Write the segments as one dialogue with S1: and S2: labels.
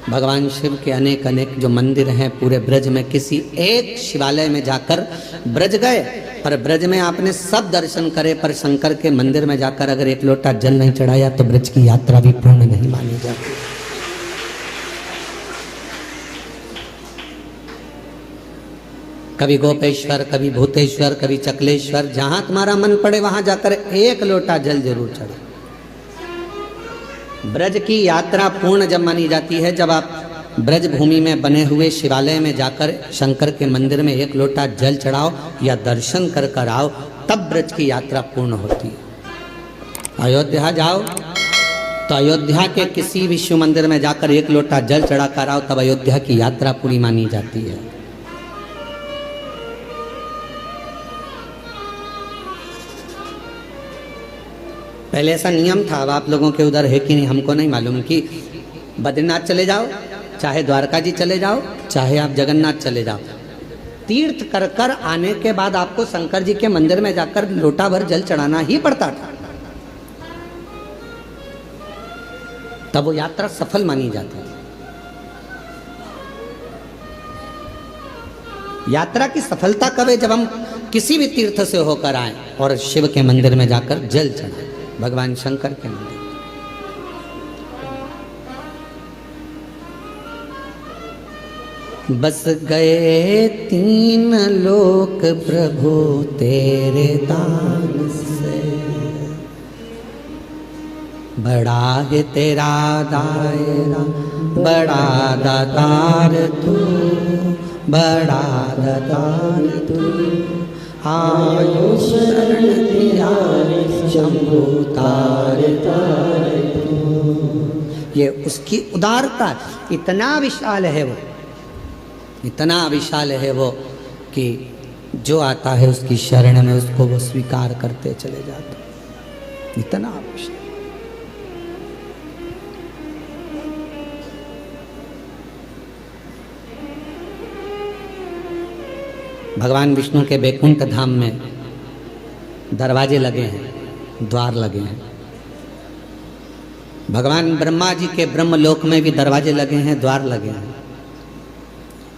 S1: भगवान शिव के अनेक अनेक जो मंदिर हैं पूरे ब्रज में, किसी एक शिवालय में जाकर ब्रज गए, पर ब्रज में आपने सब दर्शन करे, पर शंकर के मंदिर में जाकर अगर एक लोटा जल नहीं चढ़ाया तो ब्रज की यात्रा भी पूर्ण नहीं मानी जाती। कभी गोपेश्वर, कभी भूतेश्वर, कभी चकलेश्वर, जहां तुम्हारा मन पड़े वहां जाकर एक लोटा जल जरूर चढ़ो। ब्रज की यात्रा पूर्ण जब मानी जाती है जब आप ब्रज भूमि में बने हुए शिवालय में जाकर शंकर के मंदिर में एक लोटा जल चढ़ाओ या दर्शन कर कर आओ, तब ब्रज की यात्रा पूर्ण होती है। अयोध्या जाओ तो अयोध्या के किसी भी शिव मंदिर में जाकर एक लोटा जल चढ़ा कर आओ, तब अयोध्या की यात्रा पूरी मानी जाती है। पहले ऐसा नियम था, अब आप लोगों के उधर है कि नहीं हमको नहीं मालूम, कि बद्रीनाथ चले जाओ, चाहे द्वारका जी चले जाओ, चाहे आप जगन्नाथ चले जाओ, तीर्थ कर कर आने के बाद आपको शंकर जी के मंदिर में जाकर लोटा भर जल चढ़ाना ही पड़ता था, तब वो यात्रा सफल मानी जाती थी। यात्रा की सफलता कब है? जब हम किसी भी तीर्थ से होकर आए और शिव के मंदिर में जाकर जल चढ़ाएं, भगवान शंकर के मंदिर। बस गए तीन लोक प्रभु तेरे दान से, बड़ा है तेरा दायरा, बड़ा दातार तू, बड़ा दातार तू, आयो शरण तेरा शंभु तार तार तू। ये उसकी उदारता इतना विशाल है, वो इतना विशाल है वो कि जो आता है उसकी शरण में उसको वो स्वीकार करते चले जाते, इतना विशाल। भगवान विष्णु के बैकुंठ धाम में दरवाजे लगे हैं, द्वार लगे हैं। भगवान ब्रह्मा जी के ब्रह्मलोक में भी दरवाजे लगे हैं, द्वार लगे हैं।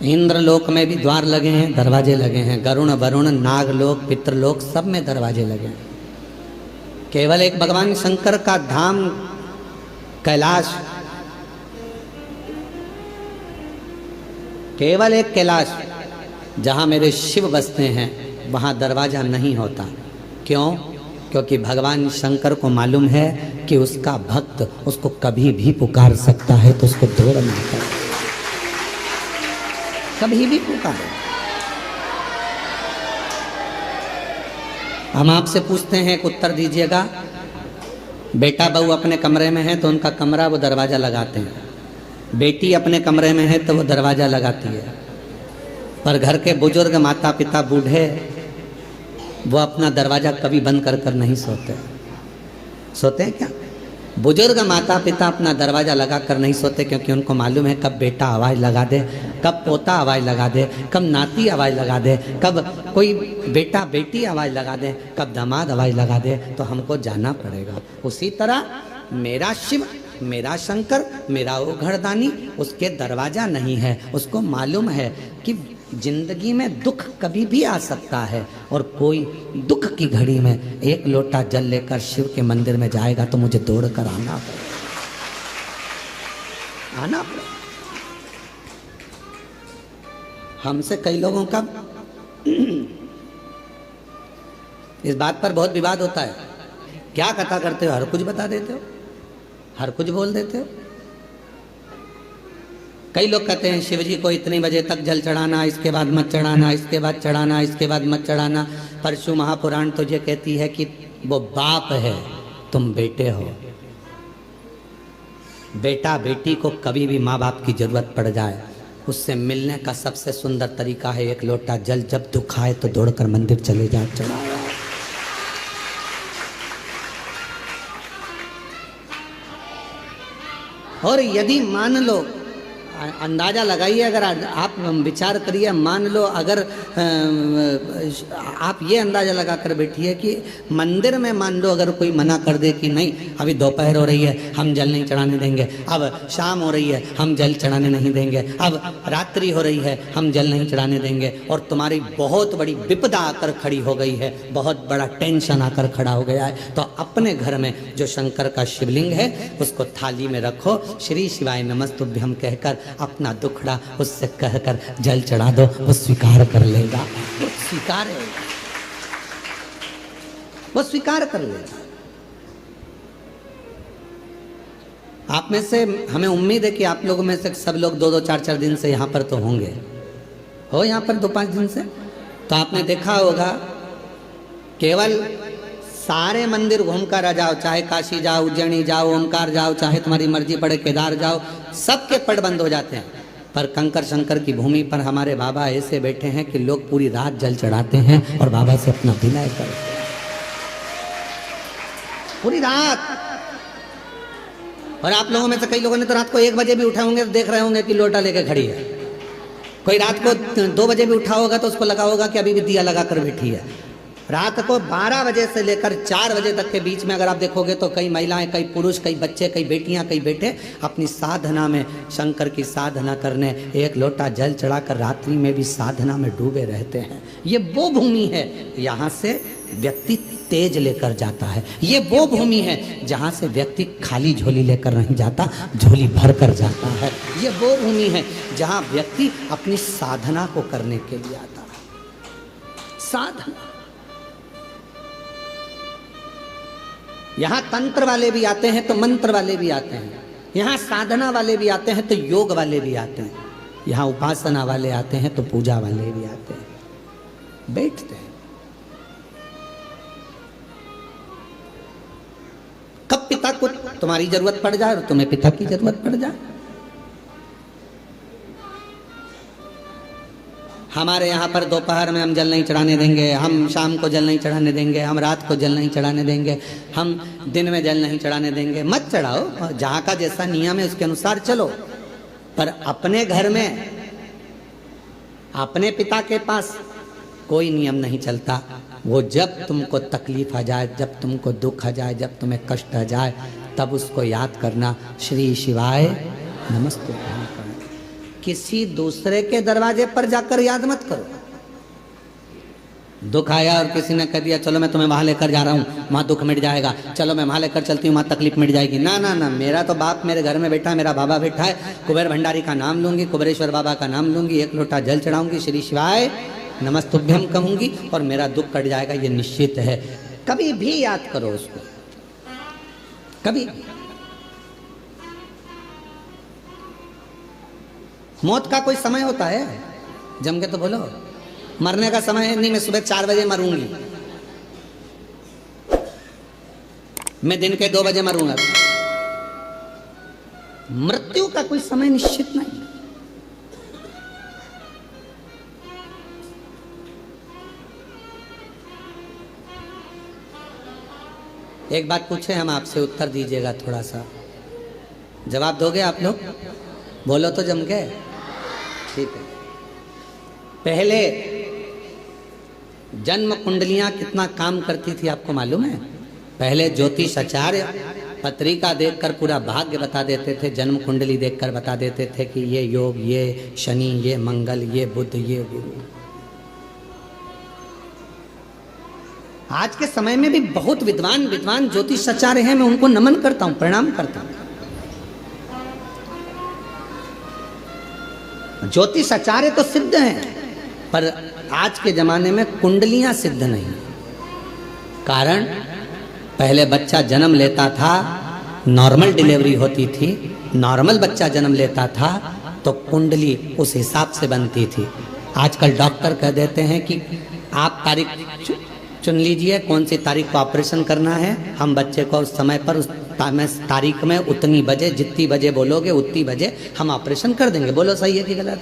S1: इंद्रलोक में भी द्वार लगे हैं, दरवाजे लगे हैं। गरुण, वरुण, नागलोक, पितृलोक सब में दरवाजे लगे हैं। केवल एक भगवान शंकर का धाम कैलाश, केवल एक कैलाश जहाँ मेरे शिव बसते हैं वहाँ दरवाजा नहीं होता। क्यों? क्योंकि भगवान शंकर को मालूम है कि उसका भक्त उसको कभी भी पुकार सकता है, तो उसको दौड़ नहीं करता, कभी भी पुकारे। हम आपसे पूछते हैं, एक उत्तर दीजिएगा। बेटा बहू अपने कमरे में है तो उनका कमरा वो दरवाजा लगाते हैं, बेटी अपने कमरे में है तो वो दरवाजा लगाती है, पर घर के बुजुर्ग, माता पिता, बूढ़े, वो अपना दरवाजा कभी बंद कर कर नहीं सोते। सोते हैं क्या? बुजुर्ग माता पिता अपना दरवाजा लगा कर नहीं सोते, क्योंकि उनको मालूम है कब बेटा आवाज़ लगा दे, कब पोता आवाज़ लगा दे, कब नाती आवाज़ लगा दे, कब कोई बेटा बेटी आवाज़ लगा दे, कब दामाद आवाज़ लगा दे, तो हमको जाना पड़ेगा। उसी तरह मेरा शिव, मेरा शंकर, मेरा वो घरदानी, उसके दरवाजा नहीं है। उसको मालूम है कि जिंदगी में दुख कभी भी आ सकता है, और कोई दुख की घड़ी में एक लोटा जल लेकर शिव के मंदिर में जाएगा तो मुझे दौड़ कर आना पड़ेगा। हमसे कई लोगों का इस बात पर बहुत विवाद होता है, क्या कथा करते हो, हर कुछ बता देते हो, हर कुछ बोल देते हो। कई लोग कहते हैं शिव जी को इतने बजे तक जल चढ़ाना, इसके बाद मत चढ़ाना, इसके बाद चढ़ाना, इसके बाद मत चढ़ाना। परशु महापुराण तुझे कहती है कि वो बाप है, तुम बेटे हो। बेटा बेटी को कभी भी माँ बाप की जरूरत पड़ जाए, उससे मिलने का सबसे सुंदर तरीका है एक लोटा जल। जब दुख आए तो दौड़कर मंदिर चले जाओ, चढ़ाओ। और यदि मान लो अंदाजा लगाइए, अगर आप विचार करिए, मान लो अगर आप ये अंदाजा लगा कर बैठिए कि मंदिर में मान लो अगर कोई मना कर दे कि नहीं अभी दोपहर हो रही है हम जल नहीं चढ़ाने देंगे, अब शाम हो रही है हम जल चढ़ाने नहीं देंगे, अब रात्रि हो रही है हम जल नहीं चढ़ाने देंगे, और तुम्हारी बहुत बड़ी विपदा आकर खड़ी हो गई है, बहुत बड़ा टेंशन आकर खड़ा हो गया है, तो अपने घर में जो शंकर का शिवलिंग है उसको थाली में रखो, श्री शिवाय नमस्तुभ्यम कहकर अपना दुखड़ा उससे कहकर जल चढ़ा दो, वो स्वीकार कर लेगा, वो स्वीकार है, वो स्वीकार कर लेगा। आप में से हमें उम्मीद है कि आप लोगों में से सब लोग 2-2, 4-4 दिन से यहाँ पर तो होंगे, हो यहाँ पर 2-5 दिन से, तो आपने देखा होगा केवल सारे मंदिर घूम कर आ जाओ, चाहे काशी जाओ, उज्जैनी जाओ, ओमकार जाओ, चाहे तुम्हारी मर्जी पड़े केदार जाओ, सबके पट बंद हो जाते हैं, पर कंकर शंकर की भूमि पर हमारे बाबा ऐसे बैठे हैं कि लोग पूरी रात जल चढ़ाते हैं और बाबा से अपना विनय करते हैं पूरी रात। और आप लोगों में से कई लोगों ने तो रात को 1 बजे भी उठे होंगे तो देख रहे होंगे कि लोटा लेके खड़ी है, कोई रात को 2 बजे भी उठा होगा तो उसको लगा होगा कि अभी भी दिया लगा कर बैठी है। रात को 12 बजे से लेकर 4 बजे तक के बीच में अगर आप देखोगे तो कई महिलाएं, कई पुरुष, कई बच्चे, कई बेटियां, कई बेटे अपनी साधना में, शंकर की साधना करने 1 लोटा जल चढ़ाकर रात्रि में भी साधना में डूबे रहते हैं। ये वो भूमि है यहाँ से व्यक्ति तेज लेकर जाता है, ये वो भूमि है जहाँ से व्यक्ति खाली झोली लेकर नहीं जाता, झोली भर कर जाता है। ये वो भूमि है जहाँ व्यक्ति अपनी साधना को करने के लिए आता है। साधना, यहाँ तंत्र वाले भी आते हैं तो मंत्र वाले भी आते हैं, यहाँ साधना वाले भी आते हैं तो योग वाले भी आते हैं, यहाँ उपासना वाले आते हैं तो पूजा वाले भी आते हैं, बैठते हैं। कब पिता को तुम्हारी जरूरत पड़ जाए और तुम्हें पिता की जरूरत पड़ जाए। हमारे यहाँ पर दोपहर में हम जल नहीं चढ़ाने देंगे, हम शाम को जल नहीं चढ़ाने देंगे, हम रात को जल नहीं चढ़ाने देंगे, हम दिन में जल नहीं चढ़ाने देंगे। मत चढ़ाओ, जहाँ का जैसा नियम है उसके अनुसार चलो, पर अपने घर में अपने पिता के पास कोई नियम नहीं चलता। वो जब तुमको तकलीफ आ जाए, जब तुमको दुख आ जाए, जब तुम्हें कष्ट आ जाए, तब उसको याद करना, श्री शिवाय नमस्तुभ्यम करना। किसी दूसरे के दरवाजे पर जाकर याद मत करो। दुख आया और किसी ने कह दिया चलो मैं तुम्हें वहां लेकर जा रहा हूँ, वहां दुख मिट जाएगा, चलो मैं वहां लेकर चलती हूँ, वहां तकलीफ मिट जाएगी। ना ना ना, मेरा तो बाप मेरे घर में बैठा है, मेरा बाबा बैठा है, कुबेर भंडारी का नाम लूंगी, कुबेरेश्वर बाबा का नाम लूंगी, 1 लोटा जल चढ़ाऊंगी, श्री शिवाय नमस्तुभ्यम कहूंगी और मेरा दुख कट जाएगा, ये निश्चित है। कभी भी याद करो उसको, कभी भी। मौत का कोई समय होता है? जम के तो बोलो, मरने का समय है नहीं, मैं सुबह 4 बजे मरूंगी, मैं दिन के 2 बजे मरूंगा। मृत्यु का कोई समय निश्चित नहीं। एक बात पूछे हम आपसे, उत्तर दीजिएगा, थोड़ा सा जवाब दोगे आप लोग? बोलो तो जम के, ठीक है। पहले जन्म कुंडलियां कितना काम करती थी आपको मालूम है? पहले ज्योतिष आचार्य पत्रिका देखकर पूरा भाग्य बता देते थे, जन्म कुंडली देखकर बता देते थे कि ये योग, ये शनि, ये मंगल, ये बुध, ये गुरु। आज के समय में भी बहुत विद्वान ज्योतिष आचार्य हैं, मैं उनको नमन करता हूं, प्रणाम करता हूं। ज्योतिष आचार्य तो सिद्ध हैं, पर आज के जमाने में कुंडलियां सिद्ध नहीं। कारण पहले बच्चा जन्म लेता था, नॉर्मल डिलीवरी होती थी, नॉर्मल बच्चा जन्म लेता था तो कुंडली उस हिसाब से बनती थी। आजकल डॉक्टर कह देते हैं कि आप तारीख चुन लीजिए, कौन सी तारीख को ऑपरेशन करना है, हम बच्चे को उस समय पर उस तारीख में उतनी बजे, जितनी बजे बोलोगे उतनी बजे हम ऑपरेशन कर देंगे। बोलो सही है कि गलत?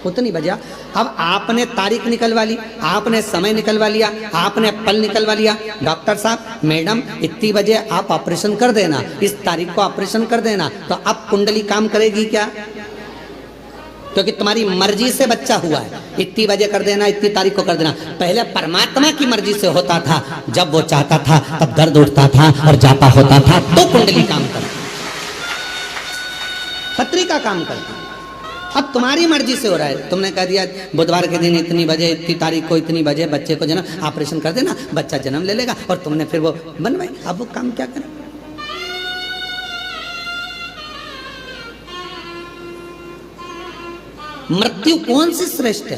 S1: उतनी बजे। अब आपने तारीख निकलवा ली, आपने समय निकलवा लिया, आपने पल निकलवा लिया, डॉक्टर साहब, मैडम, इतनी बजे आप ऑपरेशन कर देना, इस तारीख को ऑपरेशन कर देना, तो अब कुंडली काम करेगी क्या? क्योंकि तुम्हारी मर्जी से बच्चा हुआ है। इतनी बजे कर देना, इतनी तारीख को कर देना। पहले परमात्मा की मर्जी से होता था, जब वो चाहता था तब दर्द उठता था और जाता होता था, तो कुंडली काम करती, पत्रिका काम करती। अब तुम्हारी मर्जी से हो रहा है। तुमने कह दिया बुधवार के दिन इतनी बजे, इतनी तारीख को इतनी बजे बच्चे को जन्म, ऑपरेशन कर देना, बच्चा जन्म ले लेगा, और तुमने फिर वो बनवाई। अब वो काम क्या करें? मृत्यु कौन सी श्रेष्ठ है?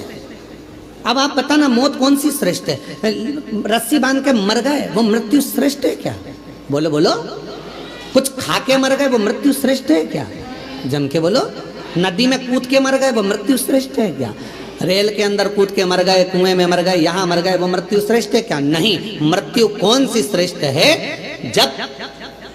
S1: अब आप बताना, मौत कौन सी श्रेष्ठ है? रस्सी बांध के मर गए, वो मृत्यु श्रेष्ठ है क्या? बोलो बोलो। कुछ खा के मर गए, वो मृत्यु श्रेष्ठ है क्या? जम के बोलो। नदी में कूद के मर गए, वो मृत्यु श्रेष्ठ है क्या? रेल के अंदर कूद के मर गए, कुएं में मर गए, यहां मर गए, वो मृत्यु श्रेष्ठ है क्या? नहीं। मृत्यु कौन सी श्रेष्ठ है? जब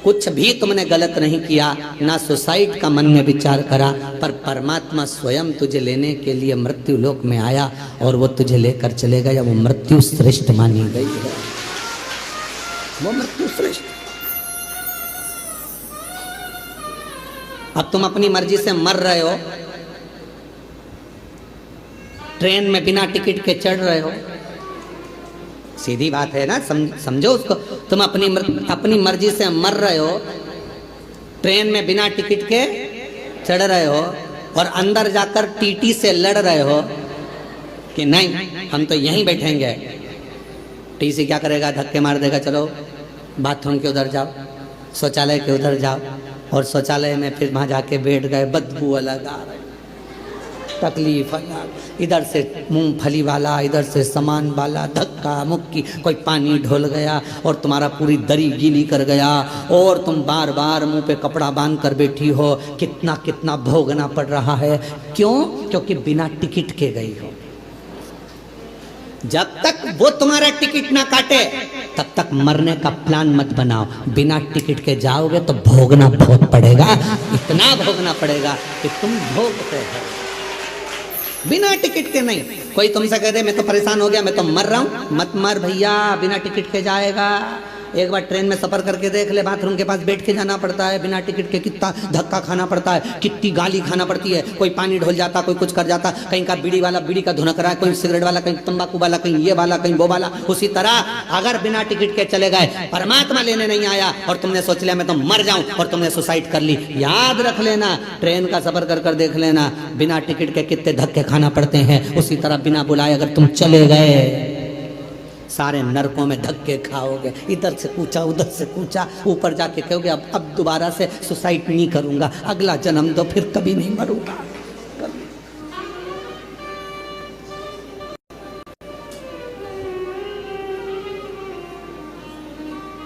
S1: कुछ भी तुमने गलत नहीं किया, ना सुसाइड का मन में विचार करा, पर परमात्मा स्वयं तुझे लेने के लिए मृत्यु लोक में आया और वो तुझे लेकर चले गया, वो मृत्यु श्रेष्ठ मानी गई है। वो मृत्यु श्रेष्ठ। अब तुम अपनी मर्जी से मर रहे हो, ट्रेन में बिना टिकट के चढ़ रहे हो, सीधी बात है ना, समझो उसको। तुम अपनी मर्जी से मर रहे हो, ट्रेन में बिना टिकट के चढ़ रहे हो, और अंदर जाकर टीटी से लड़ रहे हो कि नहीं हम तो यहीं बैठेंगे। टीसी क्या करेगा? धक्के मार देगा, चलो बाथरूम के उधर जाओ, शौचालय के उधर जाओ, और शौचालय में फिर वहां जाके बैठ गए, बदबू अलग आ रही, तकलीफ अलग, इधर से मूंगफली वाला, इधर से सामान वाला, धक्का मुक्की, कोई पानी ढोल गया और तुम्हारा पूरी दरी गीली कर गया, और तुम बार बार मुंह पे कपड़ा बांध कर बैठी हो। कितना कितना भोगना पड़ रहा है। क्यों? क्योंकि बिना टिकट के गई हो। जब तक वो तुम्हारा टिकट ना काटे तब तक मरने का प्लान मत बनाओ। बिना टिकट के जाओगे तो भोगना बहुत पड़ेगा, इतना भोगना पड़ेगा कि तुम भोगते हो। बिना टिकट के नहीं। कोई तुमसे कह दे मैं तो परेशान हो गया, मैं तो मर रहा हूं, मत मर भैया, बिना टिकट के जाएगा। एक बार ट्रेन में सफर करके देख ले, बाथरूम के पास बैठ के जाना पड़ता है बिना टिकट के, कितना धक्का खाना पड़ता है, कितनी गाली खाना पड़ती है। कोई पानी ढोल जाता, कोई कुछ कर जाता, कहीं का बीड़ी वाला बीड़ी का धुनक रहा है, कोई सिगरेट वाला, कहीं तंबाकू वाला, कहीं ये वाला, कहीं वो वाला। उसी तरह अगर बिना टिकट के चले गए, परमात्मा लेने नहीं आया और तुमने सोच लिया मैं तो मर जाऊं, और तुमने सुसाइड कर ली, याद रख लेना, ट्रेन का सफर कर कर देख लेना, बिना टिकट के कितने धक्के खाना पड़ते हैं। उसी तरह बिना बुलाए अगर तुम चले गए, सारे नरकों में धक्के खाओगे, इधर से कूचा उधर से कूचा, ऊपर जाके कहोगे अब दोबारा से सुसाइड नहीं करूंगा, अगला जन्म दो, फिर कभी नहीं मरूंगा।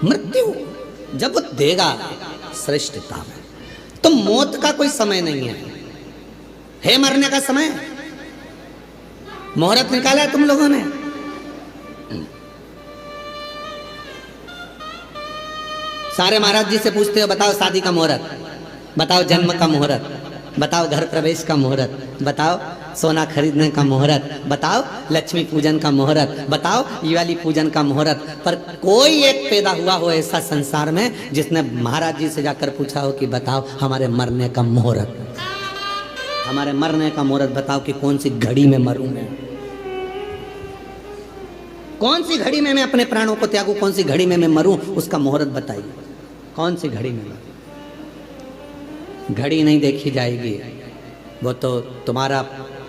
S1: मृत्यु जब वो देगा श्रेष्ठता में, तो मौत का कोई समय नहीं है मरने का समय। मुहूर्त निकाला है तुम लोगों ने, सारे महाराज जी से पूछते हो बताओ शादी का मुहूर्त, बताओ जन्म का मुहूर्त, बताओ घर प्रवेश का मुहूर्त, बताओ सोना खरीदने का मुहूर्त, बताओ लक्ष्मी पूजन का मुहूर्त, बताओ दिवाली पूजन का मुहूर्त। पर कोई एक पैदा हुआ हो ऐसा संसार में जिसने महाराज जी से जाकर पूछा हो कि बताओ हमारे मरने का मुहूर्त, हमारे मरने का मुहूर्त बताओ कि कौन सी घड़ी में मरूं मैं, कौन सी घड़ी में मैं अपने प्राणों को त्यागूं, कौन सी घड़ी में मैं मरूं, उसका मुहूर्त बताइए। कौन सी घड़ी में? घड़ी नहीं देखी जाएगी, वो तो तुम्हारा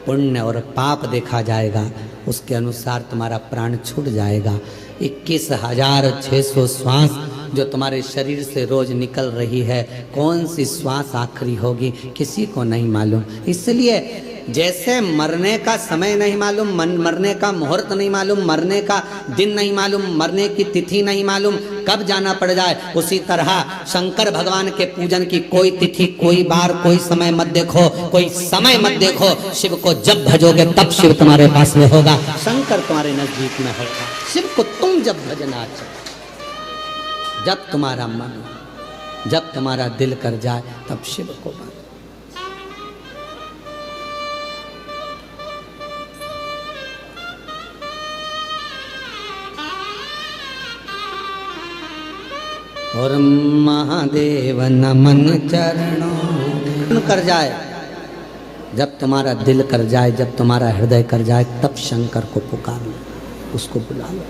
S1: पुण्य और पाप देखा जाएगा, उसके अनुसार तुम्हारा प्राण छूट जाएगा। 21,600 श्वास जो तुम्हारे शरीर से रोज निकल रही है, कौन सी श्वास आखिरी होगी किसी को नहीं मालूम। इसलिए जैसे मरने का समय नहीं मालूम, मरने का मुहूर्त नहीं मालूम, मरने का दिन नहीं मालूम, मरने की तिथि नहीं मालूम, कब जाना पड़ जाए, उसी तरह शंकर भगवान के पूजन की कोई तिथि, कोई बार, कोई समय मत देखो, कोई समय मत देखो। शिव को जब भजोगे तब शिव तुम्हारे पास में होगा, शंकर तुम्हारे नजदीक में होगा। शिव को तुम जब भजना चाहो, जब तुम्हारा मन, जब तुम्हारा दिल कर जाए, तब शिव को मान। और महादेव नमन चरणों कर जाए, जब तुम्हारा दिल कर जाए, जब तुम्हारा हृदय कर जाए, तब शंकर को पुकार लो, उसको बुला लो।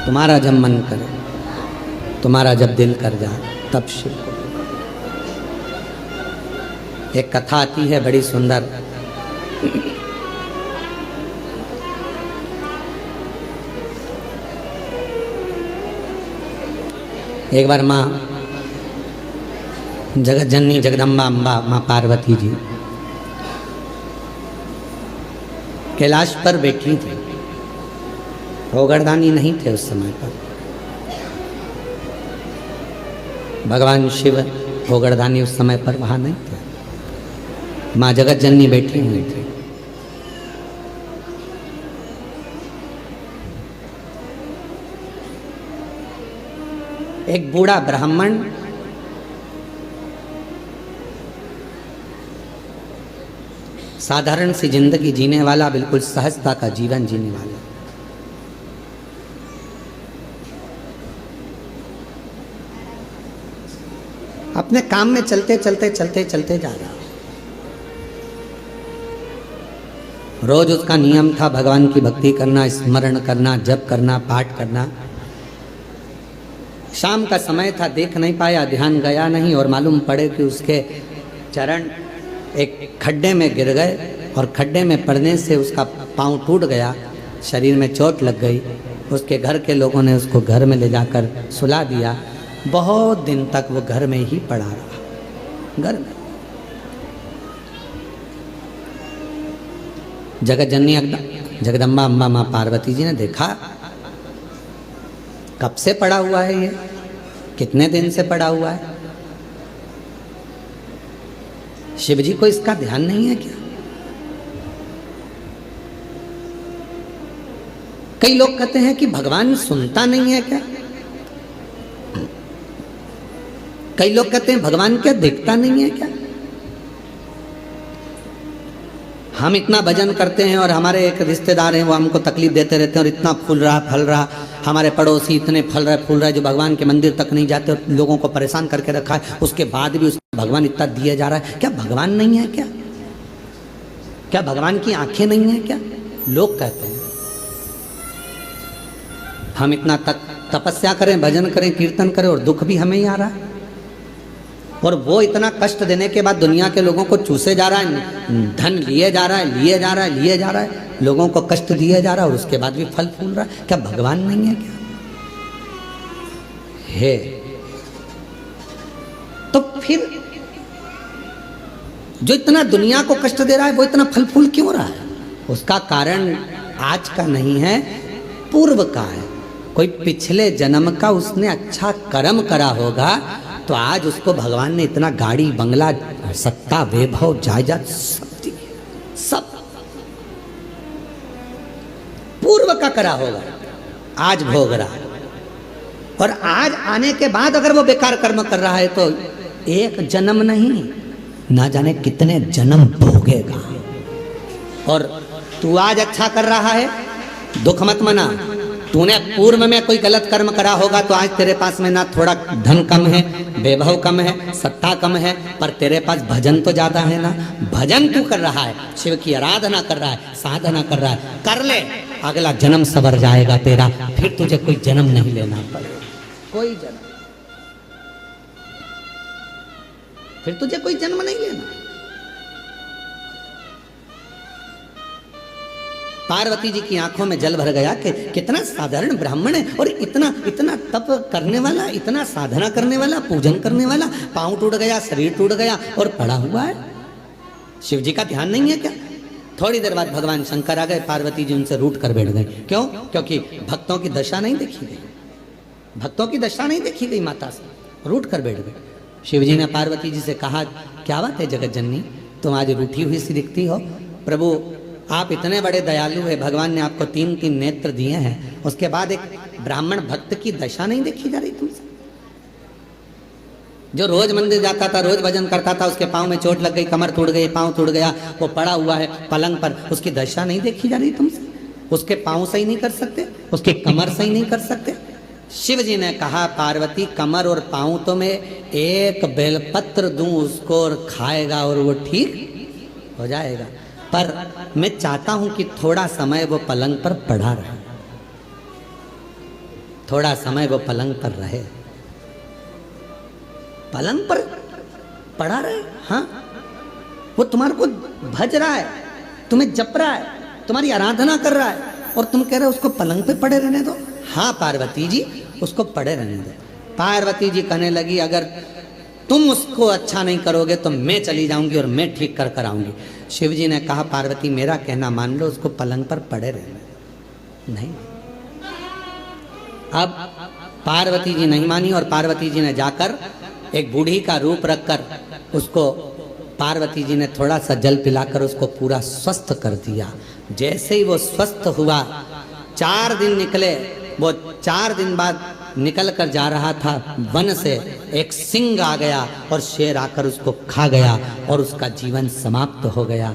S1: तुम्हारा जब मन करे, तुम्हारा जब दिल कर जाए, तब शिव को बुला लो। एक कथा आती है बड़ी सुंदर। एक बार माँ जगत जननी जगदम्बा अम्बा माँ पार्वती जी कैलाश पर बैठी थी। गोवर्धनी नहीं थे उस समय पर। भगवान शिव गोवर्धनी उस समय पर वहां नहीं थे। माँ जगत जननी बैठी हुई थी। एक बूढ़ा ब्राह्मण साधारण सी जिंदगी जीने वाला, बिल्कुल सहजता का जीवन जीने वाला, अपने काम में चलते चलते चलते चलते जा रहा। रोज उसका नियम था भगवान की भक्ति करना, स्मरण करना, जप करना, पाठ करना। शाम का समय था, देख नहीं पाया, ध्यान गया नहीं, और मालूम पड़े कि उसके चरण एक खड्डे में गिर गए और खड्डे में पड़ने से उसका पांव टूट गया, शरीर में चोट लग गई। उसके घर के लोगों ने उसको घर में ले जाकर सुला दिया। बहुत दिन तक वो घर में ही पड़ा रहा, घर में। जगत जननी जगदम्बा अम्बा माँ पार्वती जी ने देखा, कब से पड़ा हुआ है ये, कितने दिन से पड़ा हुआ है। शिव जी को इसका ध्यान नहीं है क्या? कई लोग कहते हैं कि भगवान सुनता नहीं है क्या? कई लोग कहते हैं भगवान क्या देखता नहीं है क्या? हम इतना भजन करते हैं और हमारे एक रिश्तेदार हैं, वो हमको तकलीफ देते रहते हैं और इतना फूल रहा फल रहा, हमारे पड़ोसी इतने फल रहे फूल रहे जो भगवान के मंदिर तक नहीं जाते और लोगों को परेशान करके रखा है। उसके बाद भी उसको भगवान इतना दिया जा रहा है। क्या भगवान नहीं है क्या? क्या भगवान की आंखें नहीं है क्या? लोग कहते हैं। हम इतना तपस्या करें, भजन करें, कीर्तन करें और दुख भी हमें ही आ रहा है। और वो इतना कष्ट देने के बाद दुनिया के लोगों को चूसे जा रहा है, धन लिए जा रहा है, लिए जा रहा है, लिए जा रहा है, लोगों को कष्ट दिए जा रहा है और उसके बाद भी फल फूल रहा है। क्या भगवान नहीं है क्या? है। तो फिर जो इतना दुनिया को कष्ट दे रहा है वो इतना फल फूल क्यों रहा है? उसका कारण आज का नहीं है, पूर्व का है। कोई पिछले जन्म का उसने अच्छा कर्म करा होगा तो आज उसको भगवान ने इतना गाड़ी बंगला सत्ता वैभव जायदाद सब पूर्व का करा होगा, आज भोग रहा है। और आज आने के बाद अगर वो बेकार कर्म कर रहा है तो एक जन्म नहीं, ना जाने कितने जन्म भोगेगा। और तू आज अच्छा कर रहा है, दुख मत मना। तूने पूर्व में कोई गलत कर्म करा होगा तो आज तेरे पास में ना थोड़ा धन कम है, वैभव कम है, सत्ता कम है, पर तेरे पास भजन तो ज्यादा है ना। भजन तू कर रहा है, शिव की आराधना कर रहा है, साधना कर रहा है, कर ले, अगला जन्म सवर जाएगा तेरा। फिर तुझे कोई जन्म नहीं लेना पड़ेगा, कोई जन्म, फिर तुझे कोई जन्म नहीं लेना। पार्वती जी की आंखों में जल भर गया कि कितना साधारण ब्राह्मण है और इतना इतना तप करने वाला, इतना साधना करने वाला, पूजन करने वाला, पांव टूट गया, शरीर टूट गया और पड़ा हुआ है। शिव जी का ध्यान नहीं है क्या? थोड़ी देर बाद भगवान शंकर आ गए, पार्वती जी उनसे रूठ कर बैठ गए। क्यों? क्योंकि भक्तों की दशा नहीं देखी गई, भक्तों की दशा नहीं देखी गई, माता से रूठ कर बैठ गए। शिव जी ने पार्वती जी से कहा, क्या बात है जगत जननी, तुम आज रूठी हुई सी दिखती हो। प्रभु आप इतने बड़े दयालु है, भगवान ने आपको 3 नेत्र दिए हैं, उसके बाद एक ब्राह्मण भक्त की दशा नहीं देखी जा रही तुमसे? जो रोज मंदिर जाता था, रोज भजन करता था, उसके पांव में चोट लग गई, कमर टूट गई, पांव टूट गया, वो पड़ा हुआ है पलंग पर, उसकी दशा नहीं देखी जा रही तुमसे? उसके पांव सही नहीं कर सकते, उसकी कमर सही नहीं कर सकते, शिव जी ने कहा पार्वती कमर और पाँव तो मैं एक बेलपत्र दूं उसको और खाएगा और वो ठीक हो जाएगा, पर मैं चाहता हूं कि थोड़ा समय वो पलंग पर पड़ा रहे, थोड़ा समय वो पलंग पर रहे। पलंग पर पड़ा रहे? हाँ, वो तुम्हारे को भज रहा है, तुम्हें जप रहा है, तुम्हारी आराधना कर रहा है, और तुम कह रहे हो उसको पलंग पे पड़े रहने दो। हाँ पार्वती जी, उसको पड़े रहने दो। पार्वती जी कहने लगी अगर तुम उसको अच्छा नहीं करोगे तो मैं चली जाऊंगी और मैं ठीक कर कर आऊंगी। शिव जी ने कहा पार्वती मेरा कहना मान लो, उसको पलंग पर पड़े रहने। नहीं, अब पार्वती जी नहीं मानी और पार्वती जी ने जाकर एक बूढ़ी का रूप रखकर उसको, पार्वती जी ने थोड़ा सा जल पिलाकर उसको पूरा स्वस्थ कर दिया। जैसे ही वो स्वस्थ हुआ, 4 दिन निकले, वो 4 दिन बाद निकल कर जा रहा था, वन से एक सिंह आ गया और शेर आकर उसको खा गया और उसका जीवन समाप्त हो गया।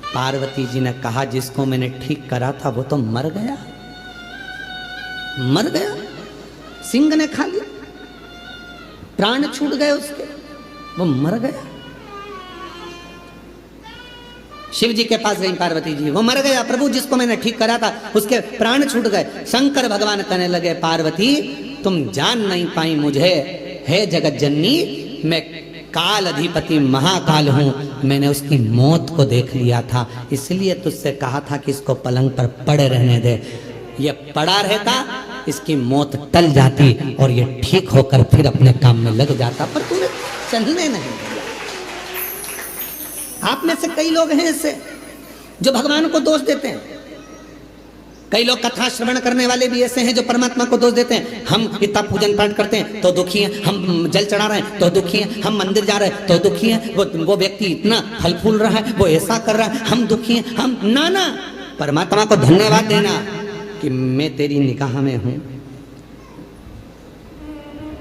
S1: पार्वती जी ने कहा जिसको मैंने ठीक करा था वो तो मर गया, मर गया, सिंह ने खा लिया, प्राण छूट गए उसके, वो मर गया। शिव जी के पास गई पार्वती जी, वो मर गया प्रभु, जिसको मैंने ठीक करा था उसके प्राण छूट गए। शंकर भगवान कहने लगे पार्वती तुम जान नहीं पाई मुझे, हे जगत जननी, मैं काल अधिपति महाकाल हूं, मैंने उसकी मौत को देख लिया था, इसलिए तुझसे कहा था कि इसको पलंग पर पड़े रहने दे। ये पड़ा रहता, इसकी मौत टल जाती और ये ठीक होकर फिर अपने काम में लग जाता, पर तूने चलने नहीं दिया। आप में से कई लोग हैं ऐसे जो भगवान को दोष देते हैं, कई लोग कथा श्रवण करने वाले भी ऐसे हैं जो परमात्मा को दोष देते हैं। हम इतना पूजन पाठ करते हैं तो दुखी हैं, हम जल चढ़ा रहे हैं तो दुखी हैं, हम मंदिर जा रहे हैं तो दुखी हैं, वो व्यक्ति इतना फल फूल रहा है, वो ऐसा कर रहा है, हम दुखी हैं, हम नाना। परमात्मा को धन्यवाद देना कि मैं तेरी निगाह में हूं,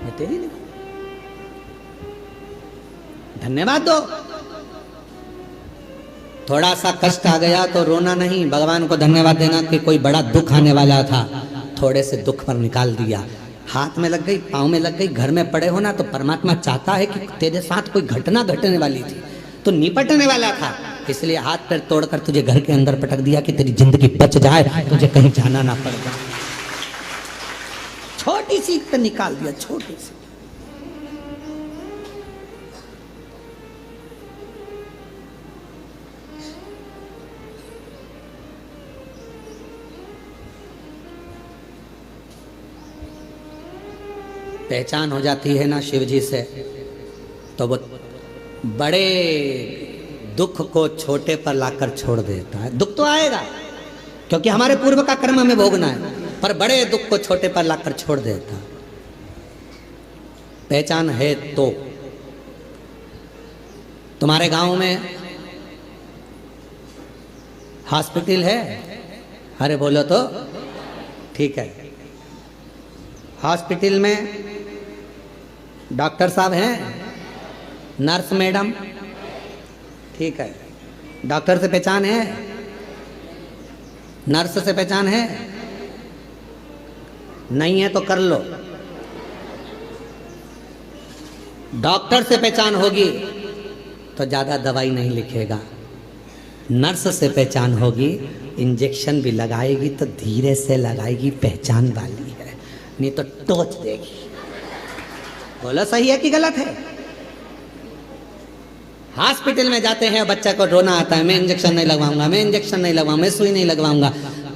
S1: मैं तेरी निगाह, धन्यवाद दो। थोड़ा सा कष्ट आ गया तो रोना नहीं, भगवान को धन्यवाद देना कि कोई बड़ा दुख आने वाला था, थोड़े से दुख पर निकाल दिया। हाथ में लग गई, पाँव में लग गई, घर में पड़े हो ना, तो परमात्मा चाहता है कि तेरे साथ कोई घटना घटने वाली थी, तो निपटने वाला था, इसलिए हाथ पैर तोड़कर तुझे घर के अंदर पटक दिया कि तेरी जिंदगी बच जाए, तुझे कहीं जाना ना पड़ जाए। छोटी सी पे निकाल दिया, छोटी सी। पहचान हो जाती है ना शिव जी से, तो वो बड़े दुख को छोटे पर लाकर छोड़ देता है। दुख तो आएगा क्योंकि हमारे पूर्व का कर्म हमें भोगना है, पर बड़े दुख को छोटे पर लाकर छोड़ देता। पहचान है तो तुम्हारे गांव में हॉस्पिटल है? अरे बोलो तो ठीक है। हॉस्पिटल में डॉक्टर साहब हैं, नर्स मैडम, ठीक है। डॉक्टर से पहचान है, नर्स से पहचान है, नहीं है तो कर लो। डॉक्टर से पहचान होगी तो ज्यादा दवाई नहीं लिखेगा, नर्स से पहचान होगी, इंजेक्शन भी लगाएगी तो धीरे से लगाएगी, पहचान वाली है, नहीं तो टोच देगी। बोलो सही है कि गलत है? हॉस्पिटल में जाते हैं, बच्चा को रोना आता है, मैं इंजेक्शन नहीं लगवाऊंगा, मैं इंजेक्शन नहीं लगवाऊंगा, मैं सुई नहीं लगवाऊंगा।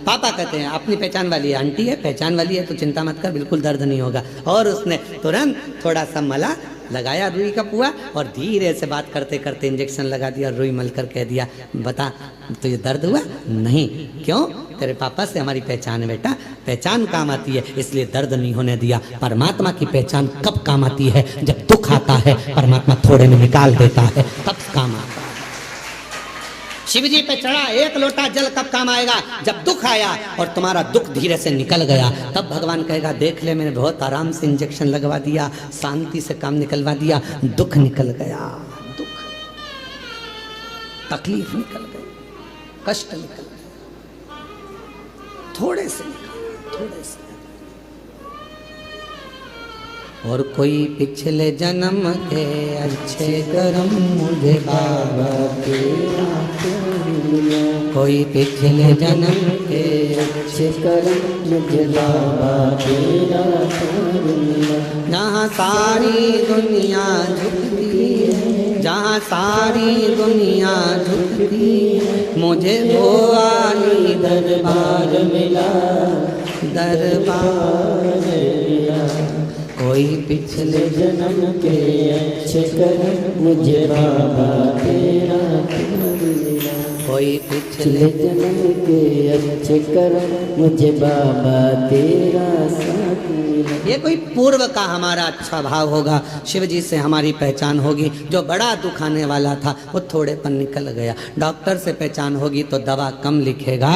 S1: पापा कहते हैं अपनी पहचान वाली है, आंटी है पहचान वाली है तो चिंता मत कर, बिल्कुल दर्द नहीं होगा। और उसने तुरंत थोड़ा सा मला लगाया रुई का पुआ और धीरे से बात करते करते इंजेक्शन लगा दिया, रुई मलकर कह दिया बता तुझे दर्द हुआ? नहीं। क्यों? तेरे पापा से हमारी पहचान है बेटा, पहचान काम आती है इसलिए दर्द नहीं होने दिया। परमात्मा की पहचान कब काम आती है? जब दुख आता है, परमात्मा थोड़े में निकाल देता है, तब काम आता है। शिव जी पे चढ़ा एक लोटा जल कब काम आएगा? जब दुख आया और तुम्हारा दुख धीरे से निकल गया, तब भगवान कहेगा देख ले मैंने बहुत आराम से इंजेक्शन लगवा दिया, शांति से काम निकलवा दिया, दुख निकल गया, दुख तकलीफ निकल गई, कष्ट निकल गया, थोड़े से निकल, थोड़े से। और कोई पिछले जन्म के अच्छे कर्म मुझे बाबा तेरा मिला, कोई पिछले जन्म के अच्छे कर्म मुझे बाबा तेरा मिला। जहाँ सारी दुनिया झुकती है, जहाँ सारी दुनिया झुकती है, मुझे वो आली दरबार मिला, दरबार मिला। कोई पिछले जन्म के अच्छे कर्म मुझे बाबा तेरा मिला, कोई पिछले जन्म के अच्छे कर्म मुझे बाबा तेरा साथ मिला। ये कोई पूर्व का हमारा अच्छा भाव होगा, शिव जी से हमारी पहचान होगी। जो बड़ा दुख आने वाला था वो थोड़े पर निकल गया। डॉक्टर से पहचान होगी तो दवा कम लिखेगा,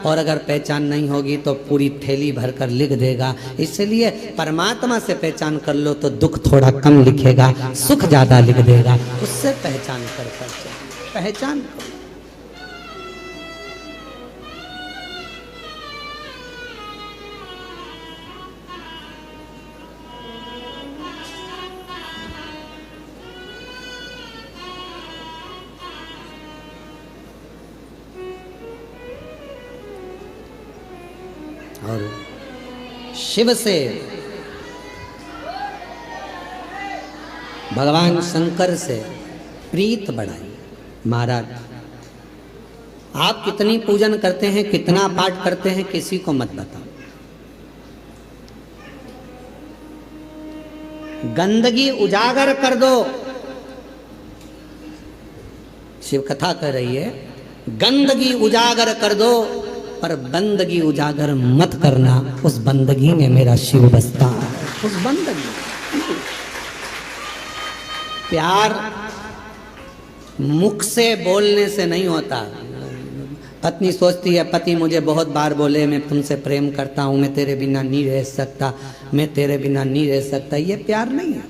S1: और अगर पहचान नहीं होगी तो पूरी थैली भरकर लिख देगा। इसलिए परमात्मा से पहचान कर लो तो दुख थोड़ा कम लिखेगा, सुख ज्यादा लिख देगा। उससे पहचान कर पहचान करो। और शिव से भगवान शंकर से प्रीत बढ़ाई। महाराज आप कितनी पूजन करते हैं, कितना पाठ करते हैं, किसी को मत बताओ। गंदगी उजागर कर दो। शिव कथा कर रही है, गंदगी उजागर कर दो, पर बंदगी उजागर मत करना। उस बंदगी में मेरा शिव बसता है। उस बंदगी, प्यार मुख से बोलने से नहीं होता। पत्नी सोचती है पति मुझे बहुत बार बोले मैं तुमसे प्रेम करता हूँ, मैं तेरे बिना नहीं रह सकता, मैं तेरे बिना नहीं रह सकता। ये प्यार नहीं है।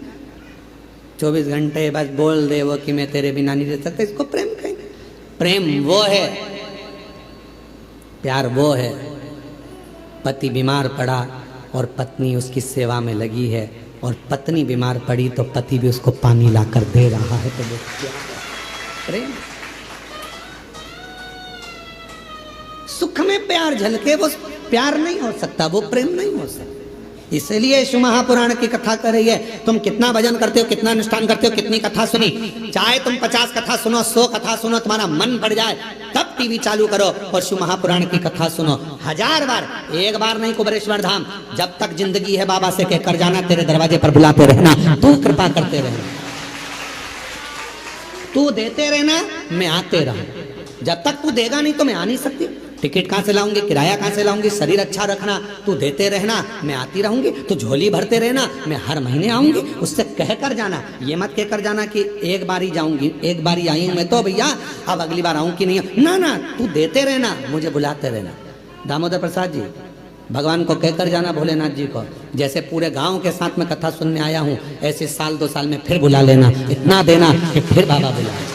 S1: 24 घंटे बस बोल दे वो कि मैं तेरे बिना नहीं रह सकता, इसको प्रेम कहेंगे? प्रेम वो है, प्यार वो है। पति बीमार पड़ा और पत्नी उसकी सेवा में लगी है, और पत्नी बीमार पड़ी तो पति भी उसको पानी लाकर दे रहा है, तो वो प्यार है, प्रेम। सुख में प्यार झलके वो प्यार नहीं हो सकता, वो प्रेम नहीं हो सकता। इसलिए शिव महापुराण की कथा कर रही है। तुम कितना भजन करते हो, कितना अनुष्ठान करते हो, कितनी कथा सुनी, चाहे तुम 50 कथा सुनो, 100 कथा सुनो, तुम्हारा मन बढ़ जाए तब टीवी चालू करो और शिव महापुराण की कथा सुनो। 1000 बार, एक बार नहीं। कुबेरेश्वर धाम जब तक जिंदगी है बाबा से कहकर जाना, तेरे दरवाजे पर बुलाते रहना, तू कृपा करते रहना, तू देते रहना, मैं आते रहूं। जब तक तू देगा नहीं तो मैं आ नहीं सकती। टिकट कहाँ से लाऊंगी, किराया कहाँ से लाऊंगी, शरीर अच्छा रखना, तू देते रहना, मैं आती रहूंगी। तू झोली भरते रहना, मैं हर महीने आऊंगी। उससे कहकर जाना, ये मत कहकर जाना कि एक बार ही जाऊंगी, एक बार ही आई हूं मैं तो भैया, अब अगली बार आऊं कि नहीं। ना ना, तू देते रहना, मुझे बुलाते रहना। दामोदर प्रसाद जी भगवान को कहकर जाना, भोलेनाथ जी को, जैसे पूरे गांव के साथ में कथा सुनने आया हूं, ऐसे साल 2 साल में फिर बुला लेना। इतना देना कि फिर बाबा बुलाए,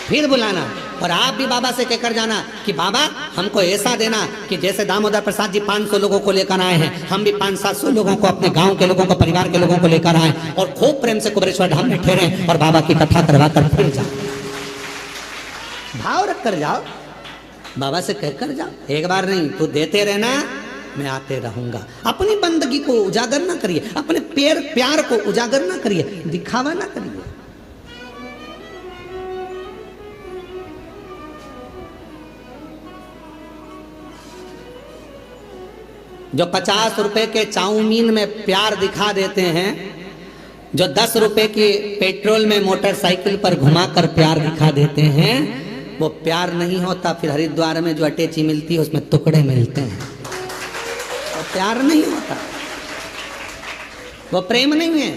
S1: फिर बुलाना। और आप भी बाबा से कहकर जाना कि बाबा हमको ऐसा देना कि जैसे दामोदर प्रसाद जी 500 लोगों को लेकर आए हैं, हम भी 500-700 लोगों को, अपने गांव के लोगों को, परिवार के लोगों को लेकर आए और खूब प्रेम से कुबेरेश्वर धाम में ठहरे और बाबा की कथा करवा कर फिर जाओ। भाव रख कर जाओ, बाबा से कहकर जाओ। एक बार नहीं, तू देते रहना, मैं आते रहूंगा। अपनी बंदगी को उजागर ना करिए, अपने प्यार को उजागर ना करिए, दिखावा ना करिए। जो 50 रुपए के चाउमीन में प्यार दिखा देते हैं, जो 10 रुपए की पेट्रोल में मोटरसाइकिल पर घुमाकर प्यार दिखा देते हैं, वो प्यार नहीं होता। फिर हरिद्वार में जो अटैची मिलती है उसमें टुकड़े मिलते हैं, वो प्यार नहीं होता, वो प्रेम नहीं है।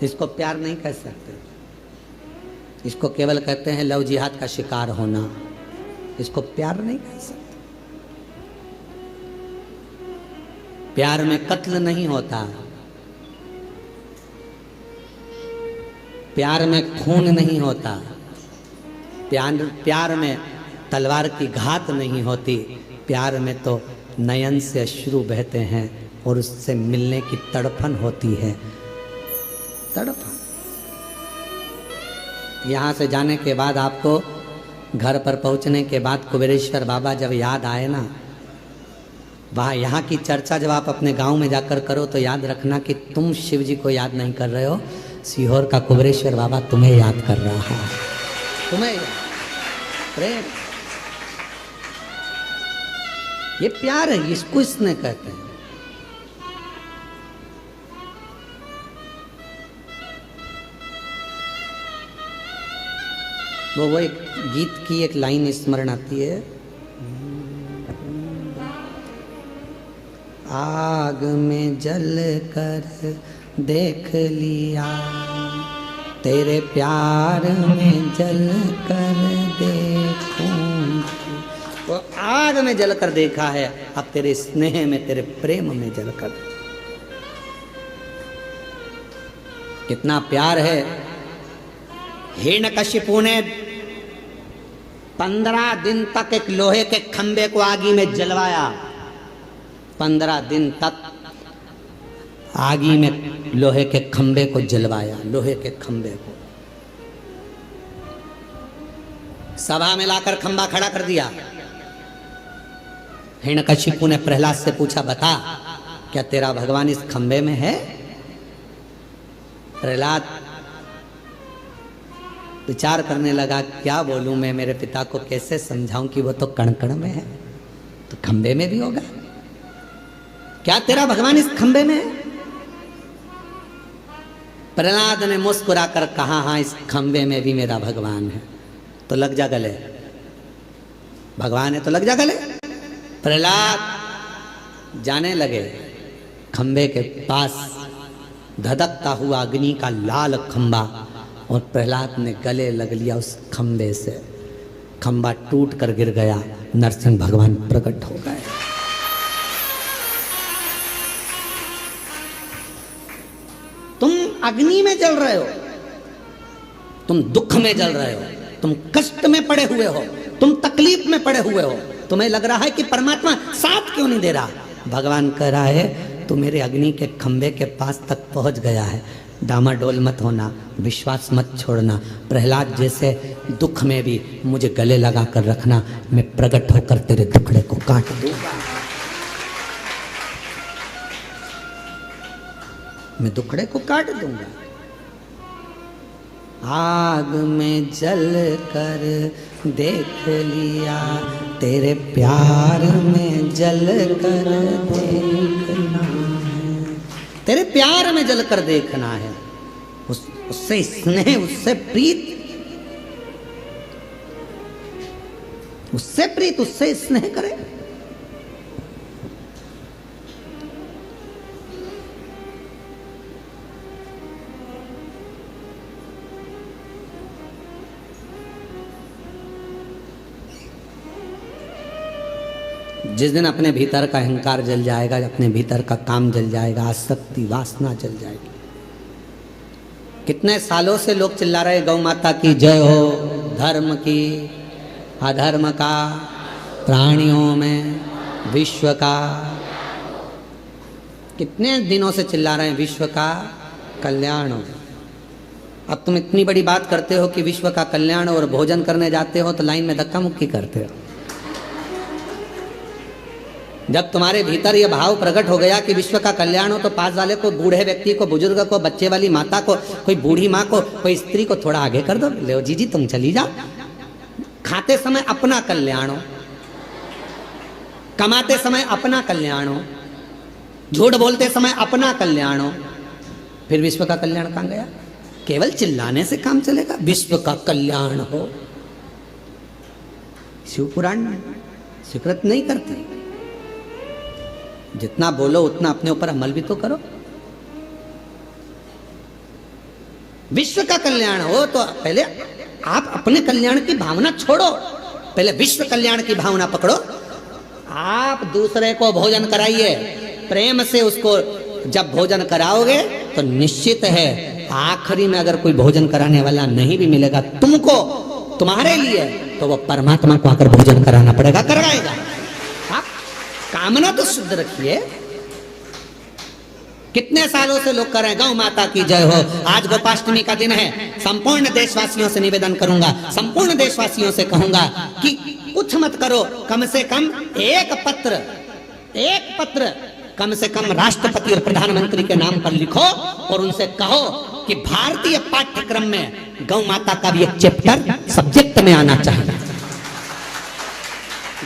S1: इसको प्यार नहीं कह सकते, इसको केवल कहते हैं लव जिहाद का शिकार होना। इसको प्यार नहीं कह सकते। प्यार में कत्ल नहीं होता, प्यार में खून नहीं होता, प्यार में तलवार की घात नहीं होती। प्यार में तो नयन से अश्रु बहते हैं और उससे मिलने की तड़पन होती है, तड़पन। यहाँ से जाने के बाद आपको घर पर पहुँचने के बाद कुबेरेश्वर बाबा जब याद आए ना, वहाँ यहाँ की चर्चा जब आप अपने गांव में जाकर करो तो याद रखना कि तुम शिव जी को याद नहीं कर रहे हो, सीहोर का कुबेरेश्वर बाबा तुम्हें याद कर रहा है, तुम्हें प्रेम। ये प्यार है, इसको इसने कहते हैं। वो एक गीत की एक लाइन स्मरण आती है, आग में जल कर देख लिया, तेरे प्यार में जल कर देखूं। वो आग में जल कर देखा है, अब तेरे स्नेह में, तेरे प्रेम में जल कर। कितना प्यार है। हिरण्यकशिपु ने 15 दिन तक एक लोहे के खंबे को आगी में जलवाया। 15 दिन तक आगी में लोहे के खंबे को जलवाया, लोहे के खंबे को सभा में लाकर खंबा खड़ा कर दिया। हिरण्यकशिपु ने प्रहलाद से पूछा, बता क्या तेरा भगवान इस खंबे में है? प्रहलाद विचार करने लगा, क्या बोलूं मैं, मेरे पिता को कैसे समझाऊं कि वो तो कण कण में है, तो खंबे में भी होगा। क्या तेरा भगवान इस खंबे में है? प्रहलाद ने मुस्कुराकर कहा, हाँ इस खंबे में भी मेरा भगवान है। तो लग जा गले, भगवान है तो लग जा गले। प्रहलाद जाने लगे खंबे के पास, धधकता हुआ अग्नि का लाल खंबा, और प्रहलाद ने गले लग लिया उस खंबे से। खंबा टूट कर गिर गया, नरसिंह भगवान प्रकट हो गए। तुम अग्नि में जल रहे हो, तुम दुख में जल रहे हो, तुम कष्ट में पड़े हुए हो, तुम तकलीफ में पड़े हुए हो। तुम्हें लग रहा है कि परमात्मा साथ क्यों नहीं दे रहा? भगवान कह रहा है तू मेरे अग्नि के खंबे के पास तक पहुंच गया है, डामाडोल मत होना, विश्वास मत छोड़ना। प्रहलाद जैसे दुख में भी मुझे गले लगा कर रखना, मैं प्रकट होकर तेरे दुखड़े को काट दूंगा, मैं दुखड़े को काट दूंगा। आग में जल कर देख लिया, तेरे प्यार में जल कर देखना है, तेरे प्यार में जल कर देखना है। उससे स्नेह, उससे प्रीत, उससे प्रीत, उससे स्नेह करे। जिस दिन अपने भीतर का अहंकार जल जाएगा, अपने भीतर का काम जल जाएगा, आसक्ति वासना जल जाएगी। कितने सालों से लोग चिल्ला रहे गौ माता की जय हो, धर्म की, अधर्म का, प्राणियों में, विश्व का। कितने दिनों से चिल्ला रहे हैं विश्व का कल्याण हो। अब तुम इतनी बड़ी बात करते हो कि विश्व का कल्याण, और भोजन करने जाते हो तो लाइन में धक्का मुक्की करते हो। जब तुम्हारे भीतर यह भाव प्रकट हो गया कि विश्व का कल्याण हो, तो पास वाले को, बूढ़े व्यक्ति को, बुजुर्ग को, बच्चे वाली माता को, कोई बूढ़ी माँ को, कोई स्त्री को थोड़ा आगे कर दो। ले जी तुम चली जाओ। खाते समय अपना कल्याण हो, कमाते समय अपना कल्याण हो, झूठ बोलते समय अपना कल्याण हो, फिर विश्व का कल्याण कहाँ गया? केवल चिल्लाने से काम चलेगा? विश्व का कल्याण हो। शिव पुराण स्वीकृत नहीं करते। जितना बोलो उतना अपने ऊपर अमल भी तो करो। विश्व का कल्याण हो तो पहले आप अपने कल्याण की भावना छोड़ो, पहले विश्व कल्याण की भावना पकड़ो। आप दूसरे को भोजन कराइए प्रेम से, उसको जब भोजन कराओगे तो निश्चित है आखिरी में अगर कोई भोजन कराने वाला नहीं भी मिलेगा तुमको, तुम्हारे लिए, तो वो परमात्मा को आकर भोजन कराना पड़ेगा, करवाएगा। कामना तो शुद्ध रखिए। कितने सालों से लोग कर रहे हैं गौ माता की जय हो। आज गोपाष्टमी का दिन है। संपूर्ण देशवासियों से निवेदन करूंगा, संपूर्ण देशवासियों से कहूंगा कि कुछ मत करो, कम से कम एक पत्र कम से कम राष्ट्रपति और प्रधानमंत्री के नाम पर लिखो और उनसे कहो कि भारतीय पाठ्यक्रम में गौ माता का भी एक चैप्टर सब्जेक्ट में आना चाहिए।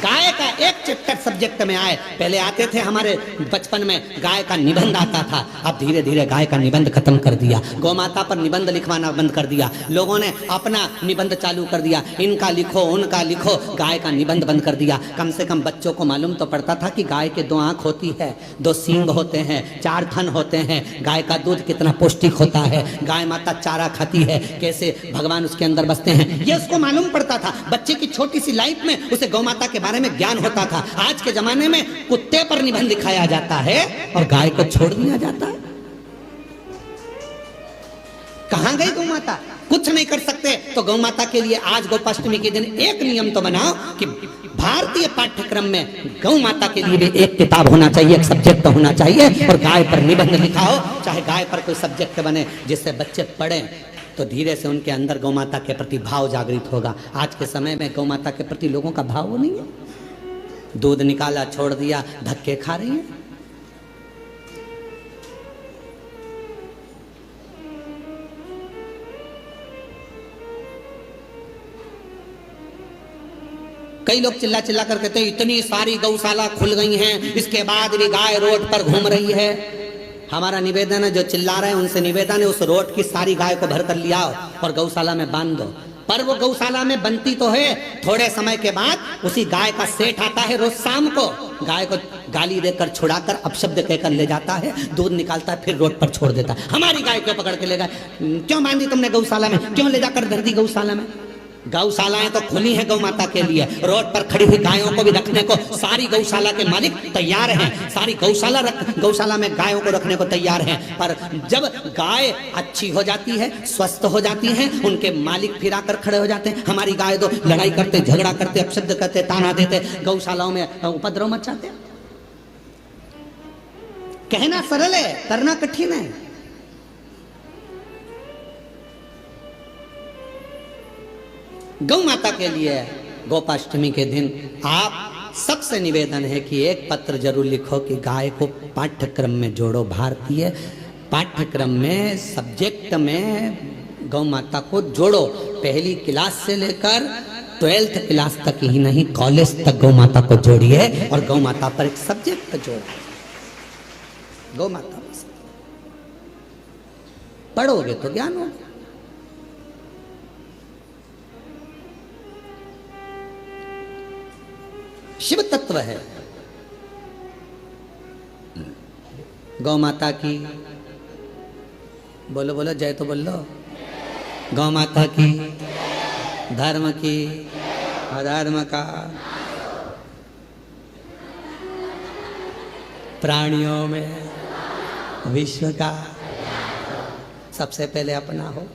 S1: गाय का एक चैप्टर सब्जेक्ट में आए। पहले आते थे हमारे बचपन में गाय का निबंध आता था, अब धीरे धीरे गाय का निबंध खत्म कर दिया। गौ माता पर निबंध लिखवाना बंद कर दिया। लोगों ने अपना निबंध चालू कर दिया, इनका लिखो उनका लिखो, गाय का निबंध बंद कर दिया। कम से कम बच्चों को मालूम तो पड़ता था कि गाय के 2 आंख होती है, 2 सींग होते हैं, 4 थन होते हैं, गाय का दूध कितना पौष्टिक होता है, गाय माता चारा खाती है, कैसे भगवान उसके अंदर बसते हैं, ये उसको मालूम पड़ता था। बच्चे की छोटी सी लाइफ में उसे गौ माता के बारे में ज्ञान होता था। आज के जमाने में कुत्ते पर निबंध लिखाया जाता है और गाय को छोड़ दिया जाता है। कहां गई गौ माता? कुछ नहीं कर सकते तो गौ माता के लिए आज गोपाष्टमी के दिन एक नियम तो बनाओ कि भारतीय पाठ्यक्रम में गौ माता के लिए भी एक किताब होना चाहिए, एक सब्जेक्ट होना चाहिए और गाय पर निबंध लिखाओ। चाहे गाय पर कोई सब्जेक्ट बने जिससे बच्चे पढ़ें तो धीरे से उनके अंदर गौ माता के प्रति भाव जागृत होगा। आज के समय में गौ माता के प्रति लोगों का भाव नहीं है। दूध निकाला छोड़ दिया, धक्के खा रही है। कई लोग चिल्ला चिल्ला कर कहते हैं इतनी सारी गौशाला खुल गई हैं, इसके बाद भी गाय रोड पर घूम रही है। हमारा निवेदन है, जो चिल्ला रहे हैं उनसे निवेदन है, उस रोड की सारी गाय को भर कर लिया और गौशाला में बांध दो। पर वो गौशाला में बनती तो है, थोड़े समय के बाद उसी गाय का सेठ आता है, रोज शाम को गाय को गाली देकर छुड़ाकर अपशब्द कहकर ले जाता है, दूध निकालता है, फिर रोड पर छोड़ देता है। हमारी गाय क्यों पकड़ के ले गए? क्यों बांधी तुमने गौशाला में? क्यों ले जाकर धर दी गौशाला में? गौशालाएं तो खुली हैं गौ माता के लिए। रोड पर खड़ी हुई गायों को भी रखने को सारी गौशाला के मालिक तैयार हैं। सारी गौशाला में गायों को रखने को तैयार हैं। पर जब गाय अच्छी हो जाती है, स्वस्थ हो जाती है, उनके मालिक फिर आकर खड़े हो जाते हैं। हमारी गाय तो लड़ाई करते, झगड़ा करते, अपशब्द करते, ताना देते, गौशालाओं में उपद्रव मचाते। कहना सरल है, करना कठिन है। गौ माता के लिए गोपाष्टमी के दिन आप सबसे निवेदन है कि एक पत्र जरूर लिखो कि गाय को पाठ्यक्रम में जोड़ो। भारतीय पाठ्यक्रम में, सब्जेक्ट में गौ माता को जोड़ो। पहली क्लास से लेकर 12th क्लास तक ही नहीं, कॉलेज तक गौ माता को जोड़िए और गौ माता पर एक सब्जेक्ट जोड़ो। गौ माता पढ़ोगे तो ज्ञान होगा। शिव तत्व है। गौ माता की बोलो बोलो जय तो बोलो। गौ माता की, धर्म की, अधर्म का, प्राणियों में, विश्व का, सबसे पहले अपना हो।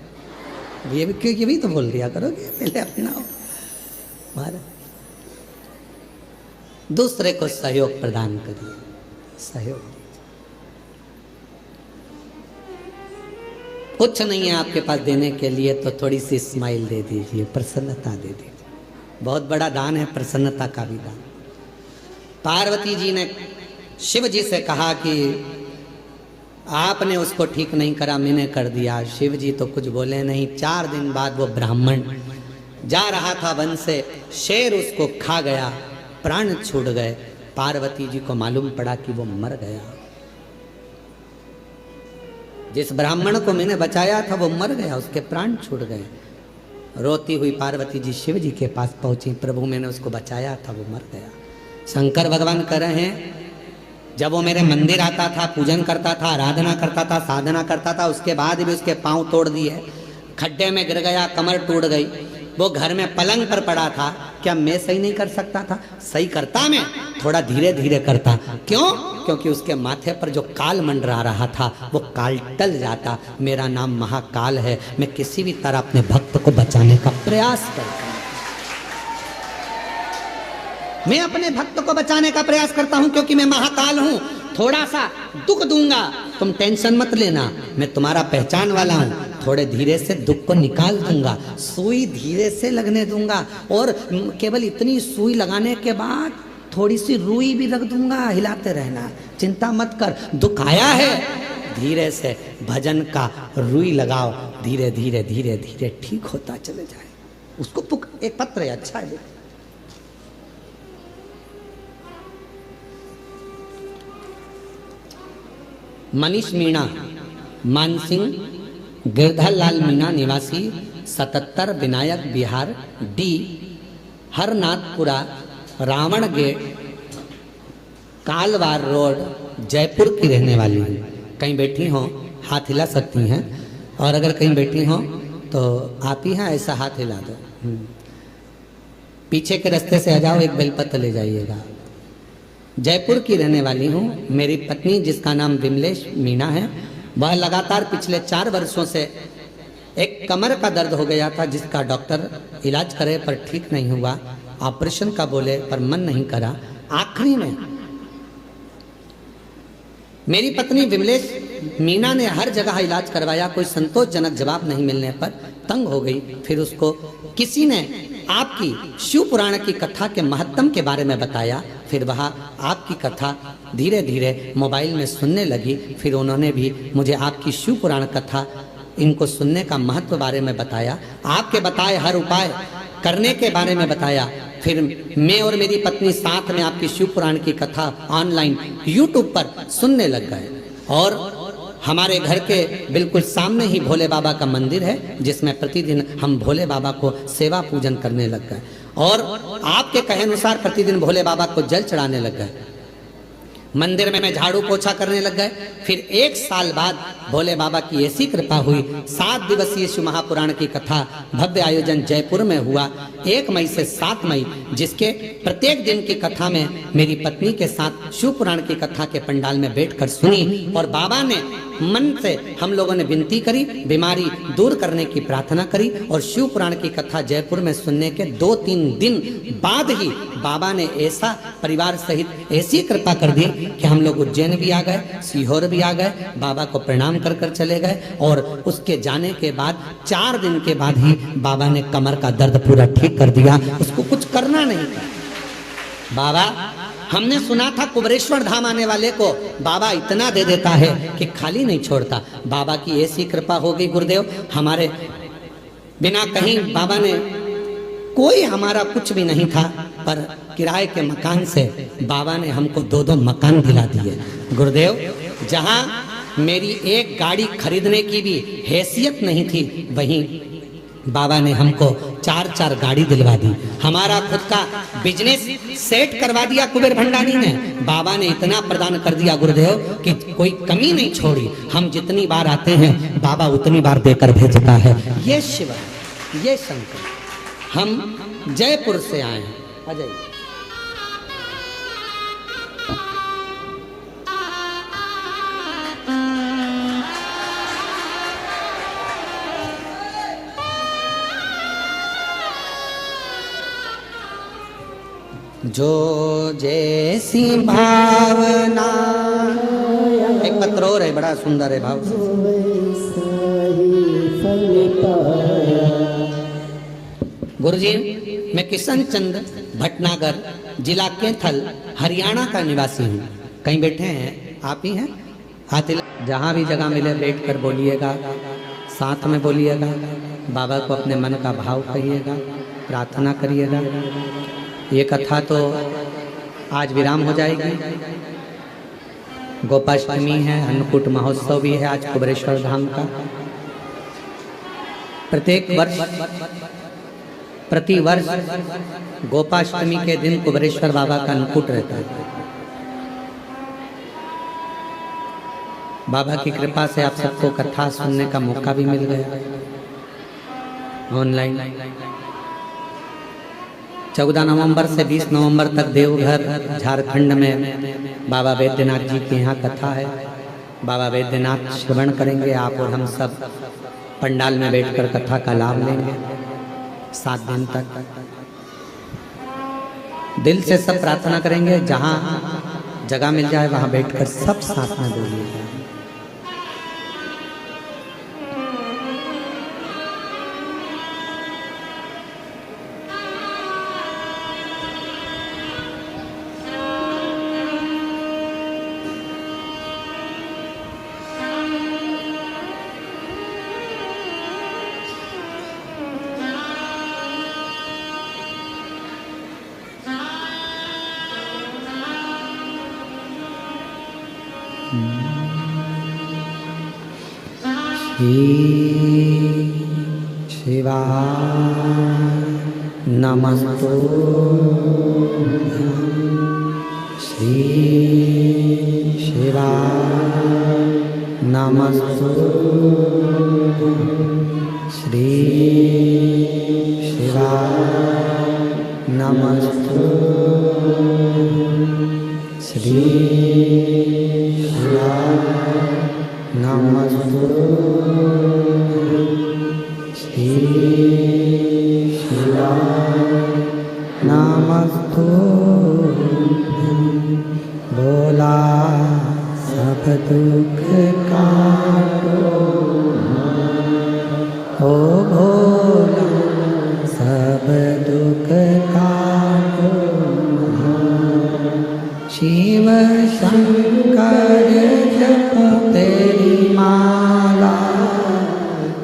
S1: ये भी तो बोल दिया करोगे, पहले अपना हो। भारत दूसरे को सहयोग प्रदान करिए। सहयोग कुछ नहीं है आपके पास देने के लिए तो थोड़ी सी स्माइल दे दीजिए, प्रसन्नता दे दीजिए। बहुत बड़ा दान है प्रसन्नता का भी दान। पार्वती जी ने शिव जी से कहा कि आपने उसको ठीक नहीं करा, मैंने कर दिया। शिव जी तो कुछ बोले नहीं। 4 दिन बाद वो ब्राह्मण जा रहा था वन से, शेर उसको खा गया, प्राण छूट गए। पार्वती जी को मालूम पड़ा कि वो मर गया। जिस ब्राह्मण को मैंने बचाया था वो मर गया, उसके प्राण छूट गए। रोती हुई पार्वती जी शिव जी के पास पहुंची, प्रभु मैंने उसको बचाया था, वो मर गया। शंकर भगवान कह रहे हैं जब वो मेरे मंदिर आता था, पूजन करता था, आराधना करता था, साधना करता था, उसके बाद भी उसके पांव तोड़ दिए, खड्डे में गिर गया, कमर टूट गई। वो घर में पलंग पर पड़ा था, क्या मैं सही नहीं कर सकता था? सही करता, मैं थोड़ा धीरे धीरे करता। क्यों? क्योंकि उसके माथे पर जो काल मंडरा रहा था वो काल टल जाता। मेरा नाम महाकाल है, मैं किसी भी तरह अपने भक्त को बचाने का प्रयास करता हूं। मैं अपने भक्त को बचाने का प्रयास करता हूं क्योंकि मैं महाकाल हूं। थोड़ा सा दुख दूंगा, तुम टेंशन मत लेना, मैं तुम्हारा पहचान वाला हूं। थोड़े धीरे से दुख को निकाल दूंगा, सुई धीरे से लगने दूंगा, और केवल इतनी सुई लगाने के बाद थोड़ी सी रुई भी रख दूंगा, हिलाते रहना, चिंता मत कर। दुख आया है, धीरे से भजन का रुई लगाओ, धीरे धीरे धीरे धीरे ठीक होता चले जाए। उसको एक पत्र है, अच्छा है। मनीष मीणा, मानसिंह, गिरधर लाल मीणा निवासी 77 Vinayak Bihar, D Harnathpura, Ravan gate, Kalwar road, Jaipur की रहने वाली हूँ। कहीं बैठी हो हाथ हिला सकती हैं, और अगर कहीं बैठी हो तो आप ही हैं, ऐसा हाथ हिला दो। पीछे के रास्ते से आ जाओ, एक बेलपत्र ले जाइएगा। जयपुर की रहने वाली हूँ। मेरी पत्नी जिसका नाम विमलेश मीणा है, वह लगातार पिछले 4 वर्षों से एक कमर का दर्द हो गया था, जिसका डॉक्टर इलाज करे पर ठीक नहीं हुआ, ऑपरेशन का बोले पर मन नहीं करा। आखिरी में मेरी पत्नी विमलेश मीणा ने हर जगह इलाज करवाया, कोई संतोषजनक जवाब नहीं मिलने पर तंग हो गई। फिर उसको किसी ने आपकी शिव पुराण की कथा के महत्व के बारे में बताया। फिर वह आपकी कथा धीरे धीरे मोबाइल में सुनने लगी। फिर उन्होंने भी मुझे आपकी शिव पुराण कथा इनको सुनने का महत्व बारे में बताया, आपके बताए हर उपाय करने के बारे में बताया। फिर मैं और मेरी पत्नी साथ में आपकी शिव पुराण की कथा ऑनलाइन यूट्यूब पर सुनने लग गए, और हमारे घर के बिल्कुल सामने ही भोले बाबा का मंदिर है, जिसमें प्रतिदिन हम भोले बाबा को सेवा पूजन करने लग गए, और आपके कहे अनुसार प्रतिदिन भोले बाबा को जल चढ़ाने लग गए। मंदिर में मैं झाड़ू पोछा करने लग गए। फिर 1 साल बाद भोले बाबा की ऐसी कृपा हुई, 7 दिवसीय शिव महापुराण की कथा भव्य आयोजन जयपुर में हुआ 1 मई से 7 मई, जिसके प्रत्येक दिन की कथा में मेरी पत्नी के साथ शिव पुराण की कथा के पंडाल में बैठकर सुनी, और बाबा ने मन से हम लोगों ने विनती करी, बीमारी दूर करने की प्रार्थना करी, और शिव पुराण की कथा जयपुर में सुनने के 2-3 दिन बाद ही बाबा ने ऐसा परिवार सहित ऐसी कृपा कर दी कि हम लोग उज्जैन भी आ गए, सीहोर भी आ गए, बाबा को प्रणाम कर कर चले गए। और उसके जाने के बाद 4 दिन के बाद ही बाबा ने कमर का दर्द पूरा ठीक कर दिया, उसको कुछ करना नहीं था। बाबा, हमने सुना था कुबरेश्वर धाम आने वाले को बाबा इतना दे देता है कि खाली नहीं छोड़ता। बाबा की ऐसी कृपा हो गई गुरुदेव, हमारे बिना कहीं बाबा ने, कोई हमारा कुछ भी नहीं था, पर किराए के मकान से बाबा ने हमको 2-2 मकान दिला दिए। गुरुदेव, जहां मेरी एक गाड़ी खरीदने की भी हैसियत नहीं थी, वहीं बाबा ने हमको 4-4 गाड़ी दिलवा दी। हमारा खुद का बिजनेस सेट करवा दिया कुबेर भंडारी ने। बाबा ने इतना प्रदान कर दिया गुरुदेव कि कोई कमी नहीं छोड़ी। हम जितनी बार आते हैं बाबा उतनी बार देकर भेजता है। ये शिव, ये शंकर। हम जयपुर से आए हैं। अजय, जो जैसी भावना, एक पत्र और है बड़ा सुंदर है भाव। गुरुजी, मैं किशन चंद भटनागर, जिला कैथल, हरियाणा का निवासी हूँ। कहीं बैठे हैं आप ही हैं? हाथी, जहाँ भी जगह मिले बैठ कर बोलिएगा, साथ में बोलिएगा, बाबा को अपने मन का भाव कहिएगा, प्रार्थना करिएगा। ये कथा तो आज विराम हो जाएगी। गोपाष्टमी है, अन्नकूट महोत्सव भी है आज कुबरेश्वर धाम का। प्रति वर्ष गोपाष्टमी के दिन कुबरेश्वर बाबा का अन्नकूट रहता है। बाबा की कृपा से आप सबको कथा सुनने का मौका भी मिल गया ऑनलाइन। 14 नवंबर से 20 नवंबर तक देवघर झारखंड में बाबा वैद्यनाथ जी के यहाँ कथा है। बाबा वैद्यनाथ श्रवण करेंगे आप और हम सब पंडाल में बैठकर कथा का लाभ लेंगे 7 दिन तक। दिल से सब प्रार्थना करेंगे, जहां जगह मिल जाए वहां बैठकर सब साथ में बोलिए। शिवाय नमस्तुभ्यं, श्री शिवाय नमस्तुभ्यं, श्री शिवाय नमस्तुभ्यं, श्री शिवाय नमस्तुभ्यं, श्री शिवाय नमस्तुभ्यं। बोला सब दुख काटो, ओ भोला सब दुख काटो, शिव शंकर जपो तेरी माला,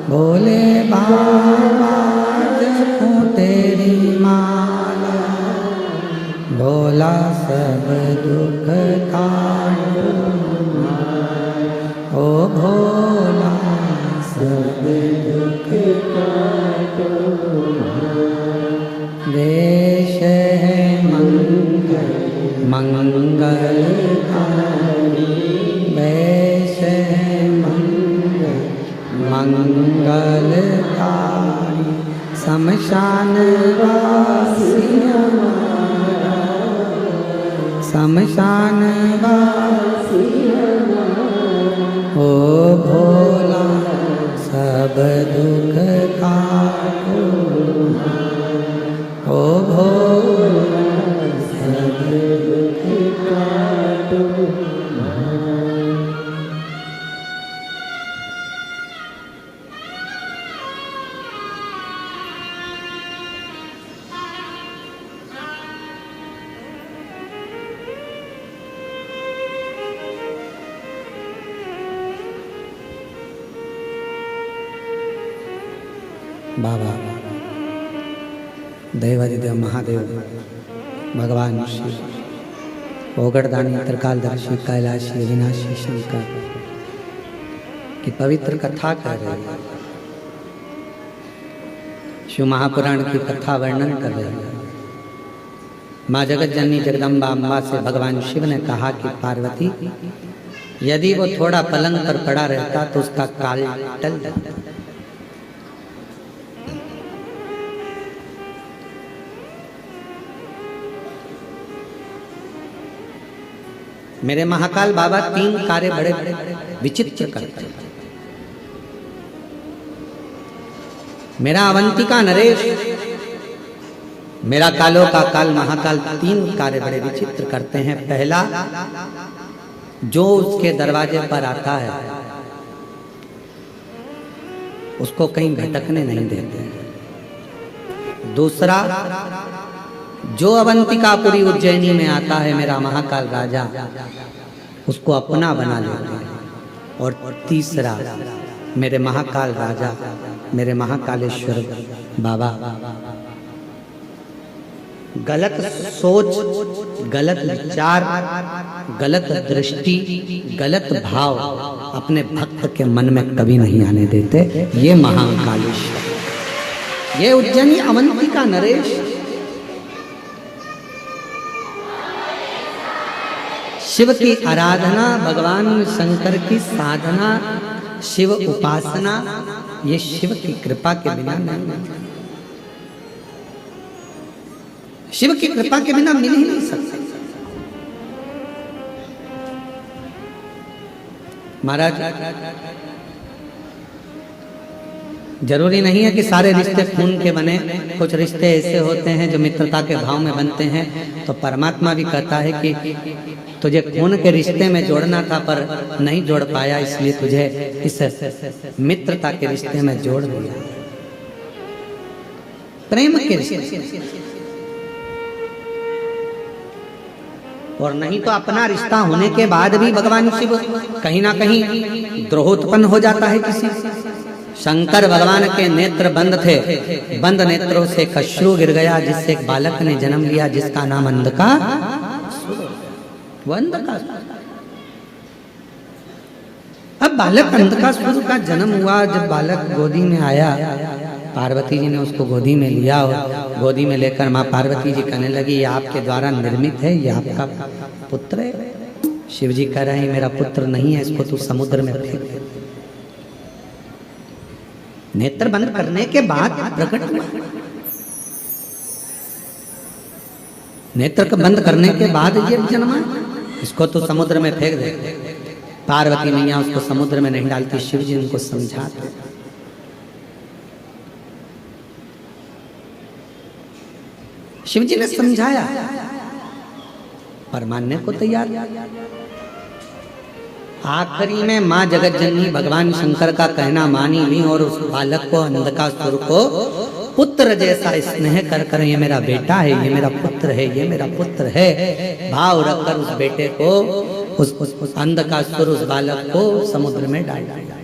S1: भोले बाबा जपो तेरी माला, भोला सब दुख काटो, ओ भोला सब दुख काटो। देश है मंगल मंगलकारी, देश है मंगल मंगलकारी, शमशान वासी हमारा, शमशान वासी हमारा, ओ भोला सब दुख काटो, ओ भोला सब दुख काटो। बाबा देवादिदेव महादेव भगवान शिव, ओगड़दानी त्रिकालदर्शी कैलाशी अविनाशी शंकर की पवित्र कथा कर रहे हैं। शिव महापुराण की कथा वर्णन कर रहे हैं। माँ जगत जननी जगदम्बा अम्बा से भगवान शिव ने कहा कि पार्वती, यदि वो थोड़ा पलंग पर पड़ा रहता तो उसका काल टल जाता। मेरे महाकाल बाबा 3 कार्य बड़े विचित्र करते हैं। मेरा अवंतिका नरेश, मेरा कालों का काल महाकाल 3 कार्य बड़े विचित्र करते हैं। पहला, जो उसके दरवाजे पर आता है उसको कहीं भटकने नहीं देते। दूसरा, जो अवंतिकापुरी उज्जैनी में आता है मेरा महाकाल राजा, उसको अपना बना लेते हैं। और तीसरा, मेरे महाकाल राजा, मेरे महाकालेश्वर बाबा गलत सोच, गलत विचार, गलत दृष्टि, गलत भाव अपने भक्त के मन में कभी नहीं आने देते। ये महाकालेश्वर, ये उज्जैनी अवंतिका नरेश शिव की आराधना, भगवान शंकर की साधना, शिव उपासना, ये शिव की कृपा के बिना नहीं, शिव की कृपा के बिना मिल ही नहीं सकता। महाराज जरूरी नहीं है कि सारे रिश्ते खून के बने, कुछ रिश्ते ऐसे होते हैं जो मित्रता के भाव में बनते हैं। तो परमात्मा भी कहता है कि तुझे खून के रिश्ते में जोड़ना था पर नहीं जोड़ पाया, इसलिए तुझे इस मित्रता के रिश्ते में जोड़ दिया, प्रेम के रिश्ते। और नहीं तो अपना रिश्ता होने के बाद भी भगवान शिव कहीं ना कहीं द्रोहोत्पन्न हो जाता है किसी। शंकर भगवान के नेत्र बंद थे, बंद नेत्रों से अश्रु गिर गया, जिससे एक बालक ने जन्म लिया जिसका नाम अंधकासुर। अब बालक अंधकासुर का जन्म हुआ। जब बालक गोदी में आया, पार्वती जी ने उसको गोदी में लिया और गोदी में लेकर माँ पार्वती जी कहने लगी, ये आपके द्वारा निर्मित है, ये आपका पुत्र है। शिव जी कह रहे हैं मेरा पुत्र नहीं है, इसको तू समुद्र में फेंक दे। नेत्र बंद करने के बाद प्रकट हुआ। नेत्र को बंद करने के बाद ये जन्मा, इसको तो समुद्र में फेंक दे। पार्वती मैया उसको समुद्र में नहीं डालती, शिव जी उनको समझाते। शिव जी ने समझाया पर मानने को तैयार। आखिरी में माँ जगत जननी भगवान शंकर का कहना मानी ली और उस बालक को, अंधकासुर को पुत्र जैसा स्नेह कर कर, ये मेरा बेटा है, ये मेरा पुत्र है, ये मेरा पुत्र है भाव रखकर उस बेटे को, उस अंधकासुर, उस बालक को समुद्र में डाल दिया।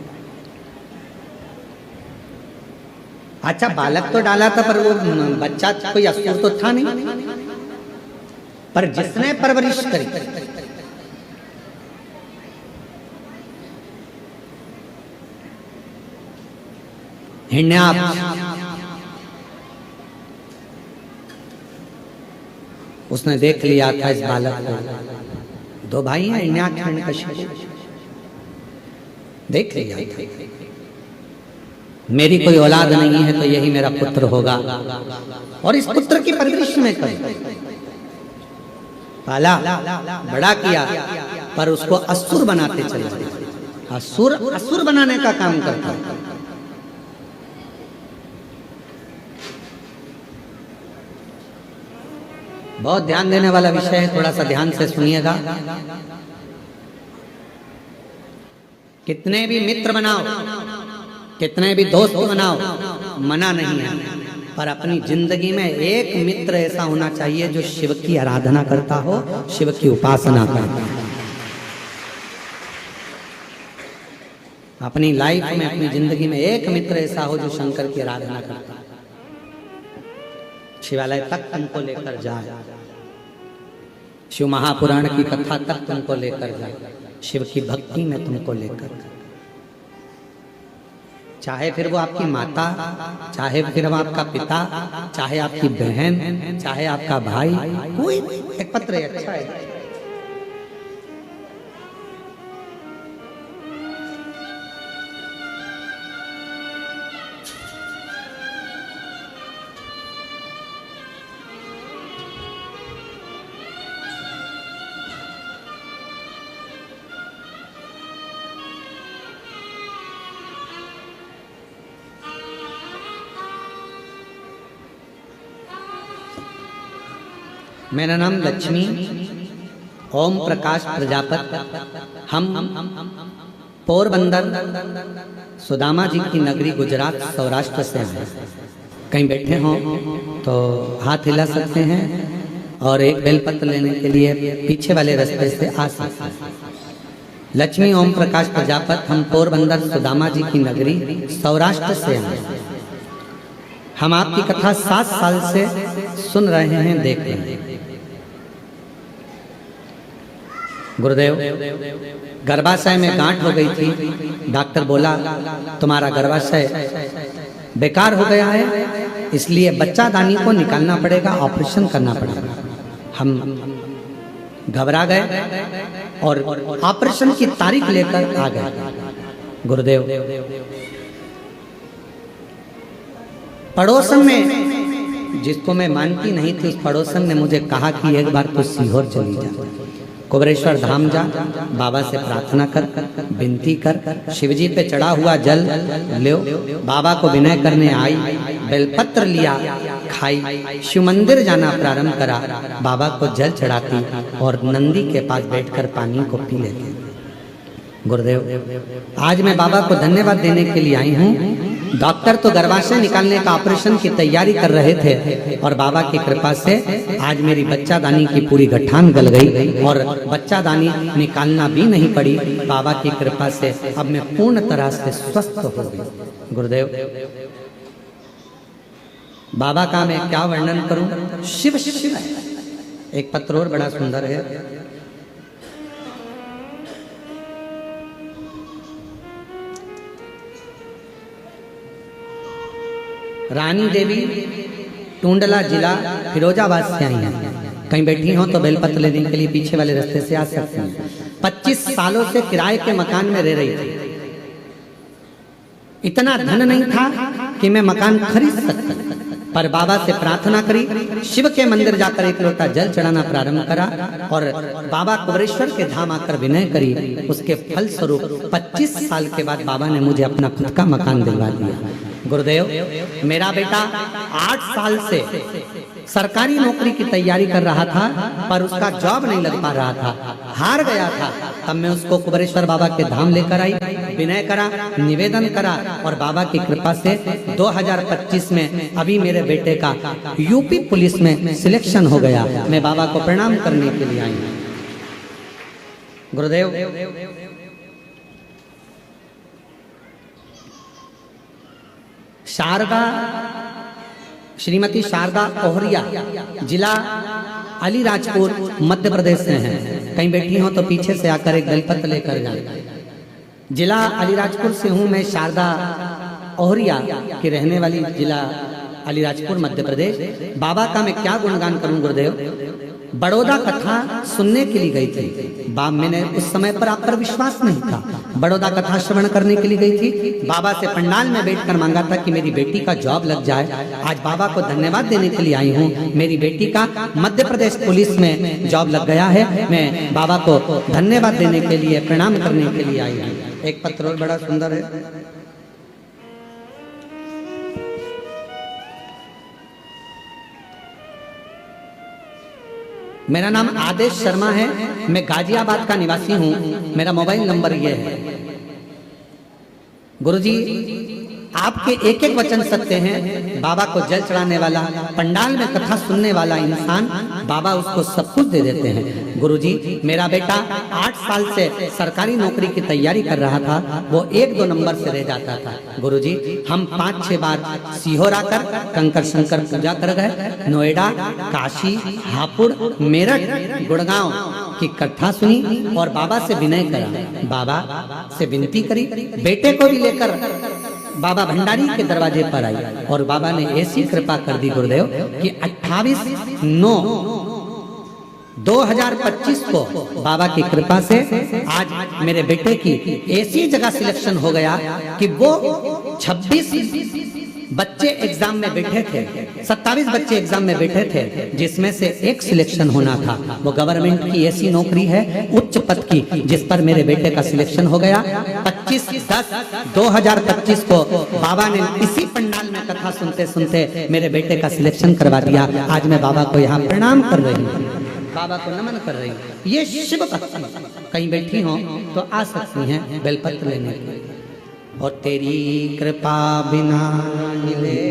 S1: अच्छा, बालक तो डाला था पर वो बच्चा कोई असुर तो था नहीं, पर जिसने परवरिश करी, हिरण्याक्ष, उसने देख लिया था इस बालक को। दो भाई हैं, हिरण्याक्ष हिरण्यकशिपु, देख लिया था मेरी कोई औलाद नहीं है तो यही मेरा पुत्र होगा, और इस पुत्र की परवरिश में करी, पाला, बड़ा किया, पर उसको असुर बनाते चले गए। असुर बनाने का काम करता है। बहुत ध्यान देने वाला विषय है, थोड़ा सा ध्यान से सुनिएगा। कितने भी मित्र बनाओ, कितने भी दोस्त बनाओ, मना नहीं है, पर अपनी जिंदगी में एक मित्र ऐसा होना चाहिए जो शिव की आराधना करता हो, शिव की उपासना करता हो। अपनी लाइफ में, अपनी जिंदगी में एक मित्र ऐसा हो जो शंकर की आराधना करता है, शिवालय तक तुमको लेकर जाए, शिव महापुराण की कथा तक तुमको लेकर जाए, शिव की भक्ति में तुमको लेकर जाए। चाहे फिर वो आपकी माता, चाहे फिर वो आपका पिता, चाहे आपकी बहन, चाहे आपका भाई, कोई एक पत्र अच्छा है। मेरा नाम लक्ष्मी ओम प्रकाश प्रजापति। हम पोरबंदर सुदामा जी की नगरी गुजरात सौराष्ट्र से हैं। कहीं बैठे हों तो हाथ हिला सकते हैं और एक बेलपत्र लेने के लिए पीछे वाले रास्ते से आ सकते हैं। लक्ष्मी ओम प्रकाश प्रजापति, हम पोरबंदर सुदामा जी की नगरी सौराष्ट्र से हैं। हम आपकी कथा 7 साल से सुन रहे हैं, देख रहे हैं। गुरुदेव, गर्भाशय में गांठ हो गई थी, डॉक्टर बोला तुम्हारा गर्भाशय बेकार हो गया है, इसलिए बच्चादानी को निकालना पड़ेगा, ऑपरेशन करना पड़ेगा। हम घबरा गए और ऑपरेशन की तारीख लेकर आ गए। गुरुदेव, पड़ोसन में जिसको मैं मानती नहीं थी, उस पड़ोसन ने मुझे कहा कि एक बार तो सीहोर चली जा। कुबरेश्वर धाम जा, बाबा से प्रार्थना कर, विनती कर, शिवजी पे चढ़ा हुआ जल लो, बाबा को विनय करने आई, बेलपत्र लिया, खाई, शिव मंदिर जाना प्रारंभ करा, बाबा को जल चढ़ाती और नंदी के पास बैठकर पानी को पी लेती। गुरुदेव, आज मैं बाबा को धन्यवाद देने के लिए आई हूँ। डॉक्टर तो गर्भाशय निकालने का ऑपरेशन की तैयारी कर रहे थे और बाबा की कृपा से आज मेरी बच्चादानी की पूरी गठान गल गई और बच्चादानी निकालना भी नहीं पड़ी। बाबा की कृपा से अब मैं पूर्ण तरह से स्वस्थ हो गई। गुरुदेव, बाबा का मैं क्या वर्णन करूं? शिव शिव है। एक पत्र और बड़ा सुंदर है। रानी देवी टूंडला जिला फिरोजाबाद से आई हैं। कहीं बैठी हो तो बेलपत्र लेने के लिए पीछे वाले रास्ते से आ सकते हैं। 25 सालों से किराए के मकान में रह रही थी। इतना धन नहीं था कि मैं मकान खरीद सकता, पर बाबा से प्रार्थना करी, शिव के मंदिर जाकर एक लोटा जल चढ़ाना प्रारंभ करा और बाबा कुबरेश्वर के धाम आकर विनय करी। उसके फल स्वरूप 25 साल के बाद बाबा ने मुझे अपना खुद का मकान दिलवा दिया। गुरुदेव, मेरा बेटा 8 साल से सरकारी नौकरी की तैयारी कर रहा था, पर उसका जॉब नहीं लग पा रहा था, हार गया था। तब मैं उसको कुबरेश्वर बाबा के धाम लेकर आई, विनय करा, निवेदन करा और बाबा की कृपा से 2025 में अभी मेरे बेटे का यूपी पुलिस में सिलेक्शन हो गया। मैं बाबा को प्रणाम करने के लिए आई हूँ। गुरुदेव, शारदा, श्रीमती शारदा ओहरिया, जिला अलीराजपुर, मध्य प्रदेश से हैं। कहीं बैठी हो तो पीछे से आकर एक बेलपत्र लेकर जाए। जिला अलीराजपुर से हूं मैं, शारदा ओहरिया की रहने वाली, जिला अलीराजपुर, मध्य प्रदेश। बाबा का मैं क्या गुणगान करूं? गुरुदेव, बड़ौदा कथा सुनने के लिए गई थी। मैंने उस समय पर आप पर विश्वास नहीं था। बड़ौदा कथा श्रवण करने के लिए गई थी। बाबा से पंडाल में बैठकर मांगा था कि मेरी बेटी का जॉब लग जाए। आज बाबा को धन्यवाद देने के लिए आई हूँ। मेरी बेटी का मध्य प्रदेश पुलिस में जॉब लग गया है। मैं बाबा को धन्यवाद देने के लिए, प्रणाम करने के लिए आई हूँ। एक पत्र और बड़ा सुंदर है। मेरा नाम आदेश शर्मा है, मैं गाजियाबाद का निवासी हूँ। मेरा मोबाइल नंबर ये है। गुरुजी, आपके एक एक वचन सत्य हैं। बाबा को जल चढ़ाने वाला, पंडाल में कथा सुनने वाला इंसान, बाबा उसको सब कुछ दे देते हैं। गुरुजी, मेरा बेटा 8 साल से सरकारी नौकरी की तैयारी कर रहा था, वो 1-2 नंबर से रह जाता था। गुरुजी, हम 5-6 बार सीहोर आकर कंकर शंकर पूजा कर गए। नोएडा, काशी, हापुड़, मेरठ, गुड़गांव की कथा सुनी और बाबा से विनय करा, बाबा से विनती करी। बेटे को भी लेकर बाबा भंडारी के दरवाजे पर आई और बाबा ने ऐसी कृपा कर दी गुरुदेव कि 28/9/2025 को बाबा की कृपा से आज मेरे बेटे की ऐसी जगह सिलेक्शन हो गया कि वो 26 बच्चे एग्जाम में बैठे थे, 27 बच्चे एग्जाम में बैठे थे, जिसमें से एक सिलेक्शन होना था। वो गवर्नमेंट की ऐसी नौकरी है उच्च पद की, जिस पर मेरे बेटे का सिलेक्शन हो गया। 25/10/2025 को बाबा ने इसी पंडाल में कथा सुनते सुनते मेरे बेटे का सिलेक्शन करवा दिया। आज मैं बाबा को यहाँ प्रणाम कर रही हूँ, बाबा को नमन कर रही हूँ। ये शिव भक्ति, कहीं बैठी हो तो आ सकती हैं बेलपत्र लेने के लिए। और तेरी कृपा बिना मिले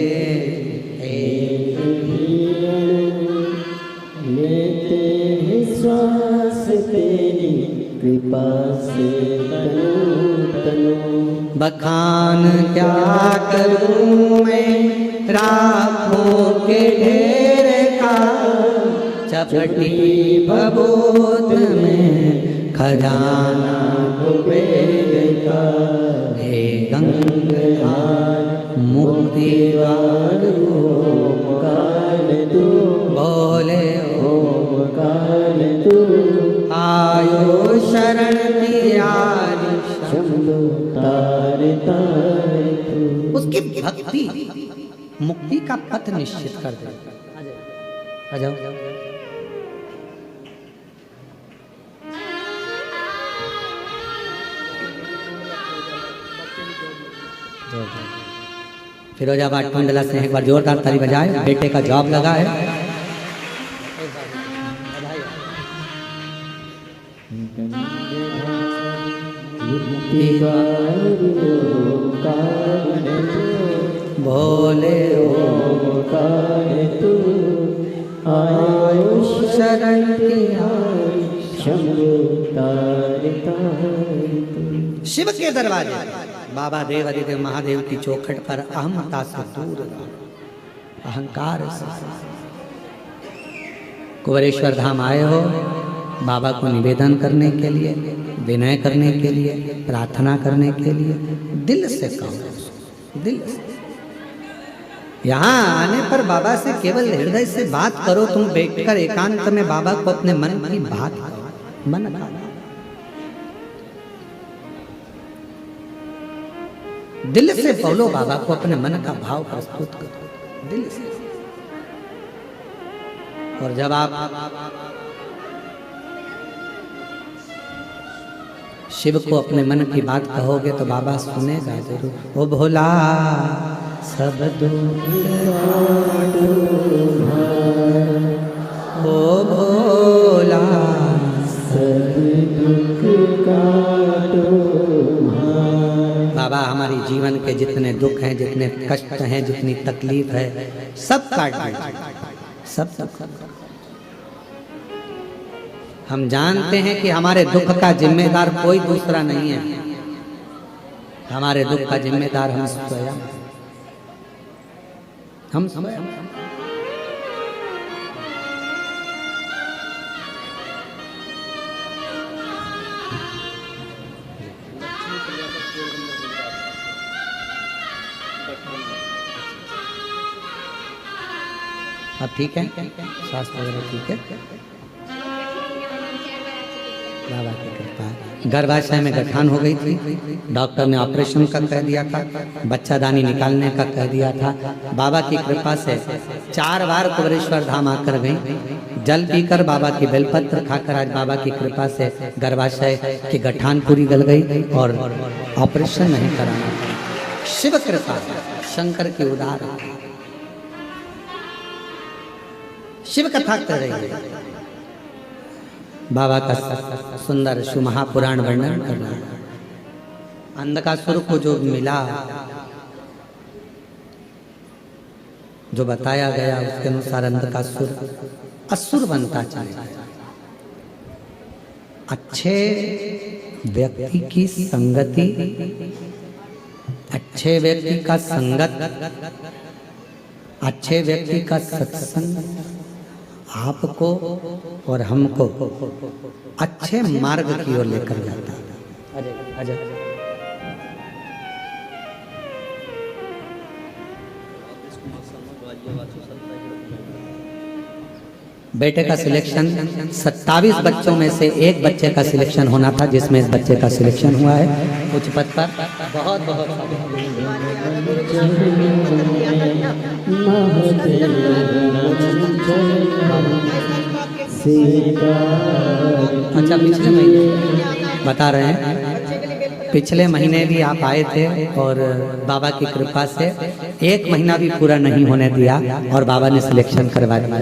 S2: लेते हैं श्वास तेरी कृपा से तनु
S1: बखान क्या करूं मैं राखों के ढेर का, चपटी भभूत में खजाना कुबेर का। हे गंगाधर मुक्तिवान
S2: ओमकार तू,
S1: बोले
S2: ओमकार तू,
S1: आयो शरण तिहारी
S2: शंभु तार तार तू।
S1: उसकी भक्ति मुक्ति का पथ निश्चित कर दे। आ जाओ। फिरोजाबाद टुंडला से एक बार जोरदार ताली बजाए। बेटे का जॉब लगा है। भोले
S2: ओंकार तू आयो शरण की शंभु तारता तू।
S1: शिव के दरवाजे बाबा देव आदिदेव महादेव की चौखट पर अहमता से दूर रहो, अहंकार से। कुंवरेश्वर धाम आए हो बाबा को निवेदन करने के लिए, विनय करने के लिए, प्रार्थना करने के लिए, दिल से कहो, दिल से। यहाँ आने पर बाबा से केवल हृदय से बात करो। तुम बैठकर एकांत में बाबा को अपने मन की बात करो, मन का। दिल से बोलो, बाबा को अपने मन का भाव प्रस्तुत करो दिल से। और जब आप शिव को अपने मन की बात कहोगे तो बाबा सुनेगा जरूर। ओ भोला सब दुख ओ भोला
S2: सब दुख काटो।
S1: बाबा हमारी जीवन के जितने दुख हैं, जितने कष्ट हैं, जितनी तकलीफ है, सब काट दीजिए, सब। हम जानते हैं कि हमारे दुख का जिम्मेदार कोई दूसरा नहीं है। हमारे दुख का जिम्मेदार हम स्वयं, हम स्वयं। अब ठीक है, सांस वगैरह ठीक है, बाबा की कृपा। गर्भाशय में गठान हो गई थी, डॉक्टर ने ऑपरेशन का कह दिया था, बच्चादानी निकालने का कह दिया था। बाबा की कृपा से 4 बार कुंवरेश्वर धाम आकर गई, जल पीकर बाबा की बेलपत्र खाकर आज बाबा की कृपा से गर्भाशय की गठान पूरी गल गई और ऑपरेशन नहीं कराना पड़ा। शिव कृपा, शंकर की उदार शिव कथा कर रही है। बाबा का सुंदर महापुराण वर्णन कर रहा है। अंधकासुर को जो मिला, जो बताया गया उसके अनुसार अंधकासुर असुर बनता चला। अच्छे व्यक्ति की संगति, अच्छे व्यक्ति का संगत, अच्छे व्यक्ति का सत्संग आपको और हमको अच्छे मार्ग की ओर लेकर जाता है। बेटे का सिलेक्शन 27 बच्चों में से एक बच्चे का सिलेक्शन होना था, जिसमें इस बच्चे का सिलेक्शन हुआ है उच्च पद पर। बहुत बहुत अच्छा। पिछले महीने बता रहे हैं, पिछले महीने भी आप आए थे और बाबा की कृपा से 1 महीना भी पूरा नहीं होने दिया और बाबा ने सिलेक्शन करवा दिया।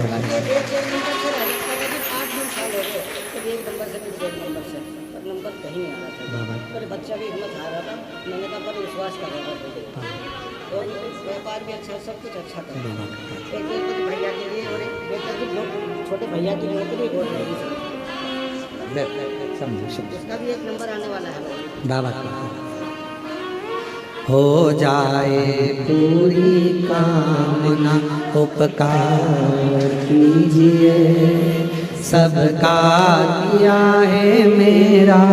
S3: छोटे भैया की नौकरी उसका भी 1 नंबर आने वाला है।
S1: बाबा हो जाए पूरी कामना, उपकार कीजिए, सबका किया है मेरा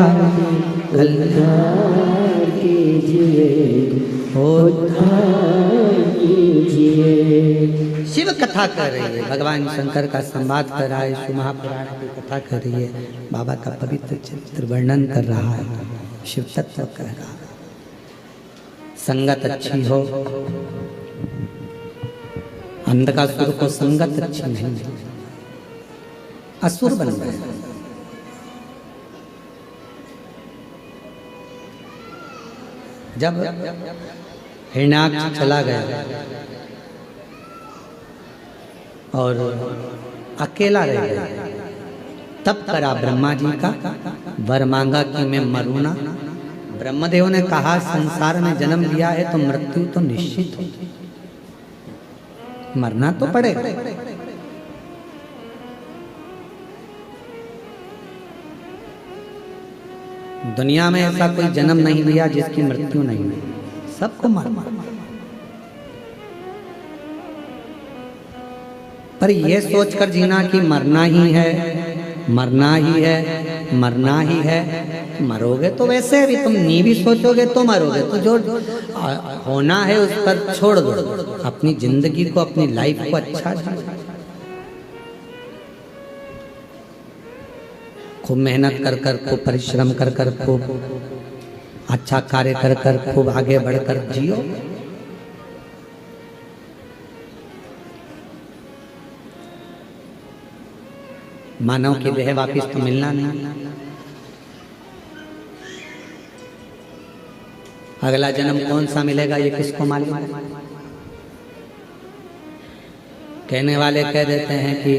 S1: कल्याण कीजिए, उद्धार कीजिए। शिव कथा कर रही है, भगवान शंकर का संवाद कर रहा है, शिव महापुराण की कथा कर रही है, बाबा का पवित्र चरित्र वर्णन कर रहा है, शिव तत्व कह रहा है। संगत अच्छी हो, अंधकासुर को संगत अच्छी नहीं, असुर बन गए। जब हिरण्याक्ष चला गया और अकेला रह गया। तब करा ब्रह्मा जी का, वर मांगा कि मैं मरूं ना। ब्रह्मदेव ने कहा संसार में जन्म लिया है तो मृत्यु तो निश्चित हो, मरना तो पड़ेगा। दुनिया में ऐसा कोई जन्म नहीं लिया जिसकी मृत्यु नहीं हुई, सबको मरना। पर यह सोचकर जीना कि मरना ही है, मरना ही है, मरना ही है, मरोगे तो वैसे भी तुम नहीं भी सोचोगे तो मरोगे। तो जो होना है उस पर छोड़ दो, अपनी जिंदगी को, अपनी लाइफ को अच्छा जियो। खूब मेहनत कर कर, खूब परिश्रम कर कर, खूब अच्छा कार्य कर कर, खूब आगे बढ़कर जियो। मानव की देह वापिस तो मिलना नहीं। अगला जन्म कौन सा मिलेगा ये किसको मालूम है। कहने वाले कह देते हैं कि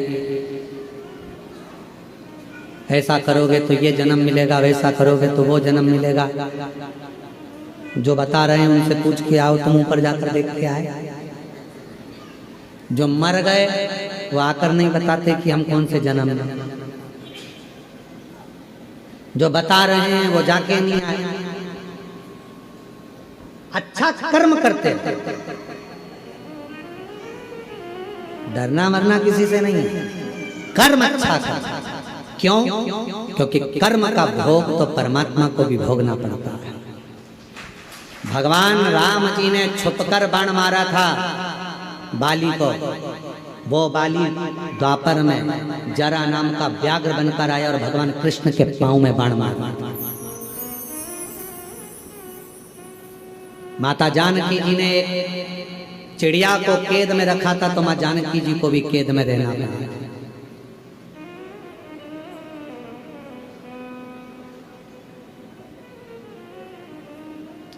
S1: ऐसा करोगे तो ये जन्म मिलेगा, वैसा करोगे तो वो जन्म मिलेगा। जो बता रहे हैं उनसे पूछ के आओ, तुम ऊपर जाकर देख के आए। जो मर गए वो आकर नहीं बताते कि हम कौन से जन्म में। जो बता रहे हैं वो जाके नहीं आए। अच्छा कर्म करते, डरना मरना किसी से नहीं है। कर्म अच्छा कर। क्यों? क्योंकि कर्म का भोग तो परमात्मा को भी भोगना पड़ता है। भगवान राम जी ने छुपकर बाण मारा था बाली को। वो बाली द्वापर में जरा नाम का व्याघ्र बनकर आया और भगवान कृष्ण के पांव में बाण मारा। माता जानकी जी ने एक चिड़िया को कैद में रखा था तो मां जानकी जी को भी कैद में रहना पड़ा।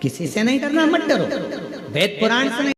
S1: किसी से नहीं डरना, मत डरो। वेद पुराण से नहीं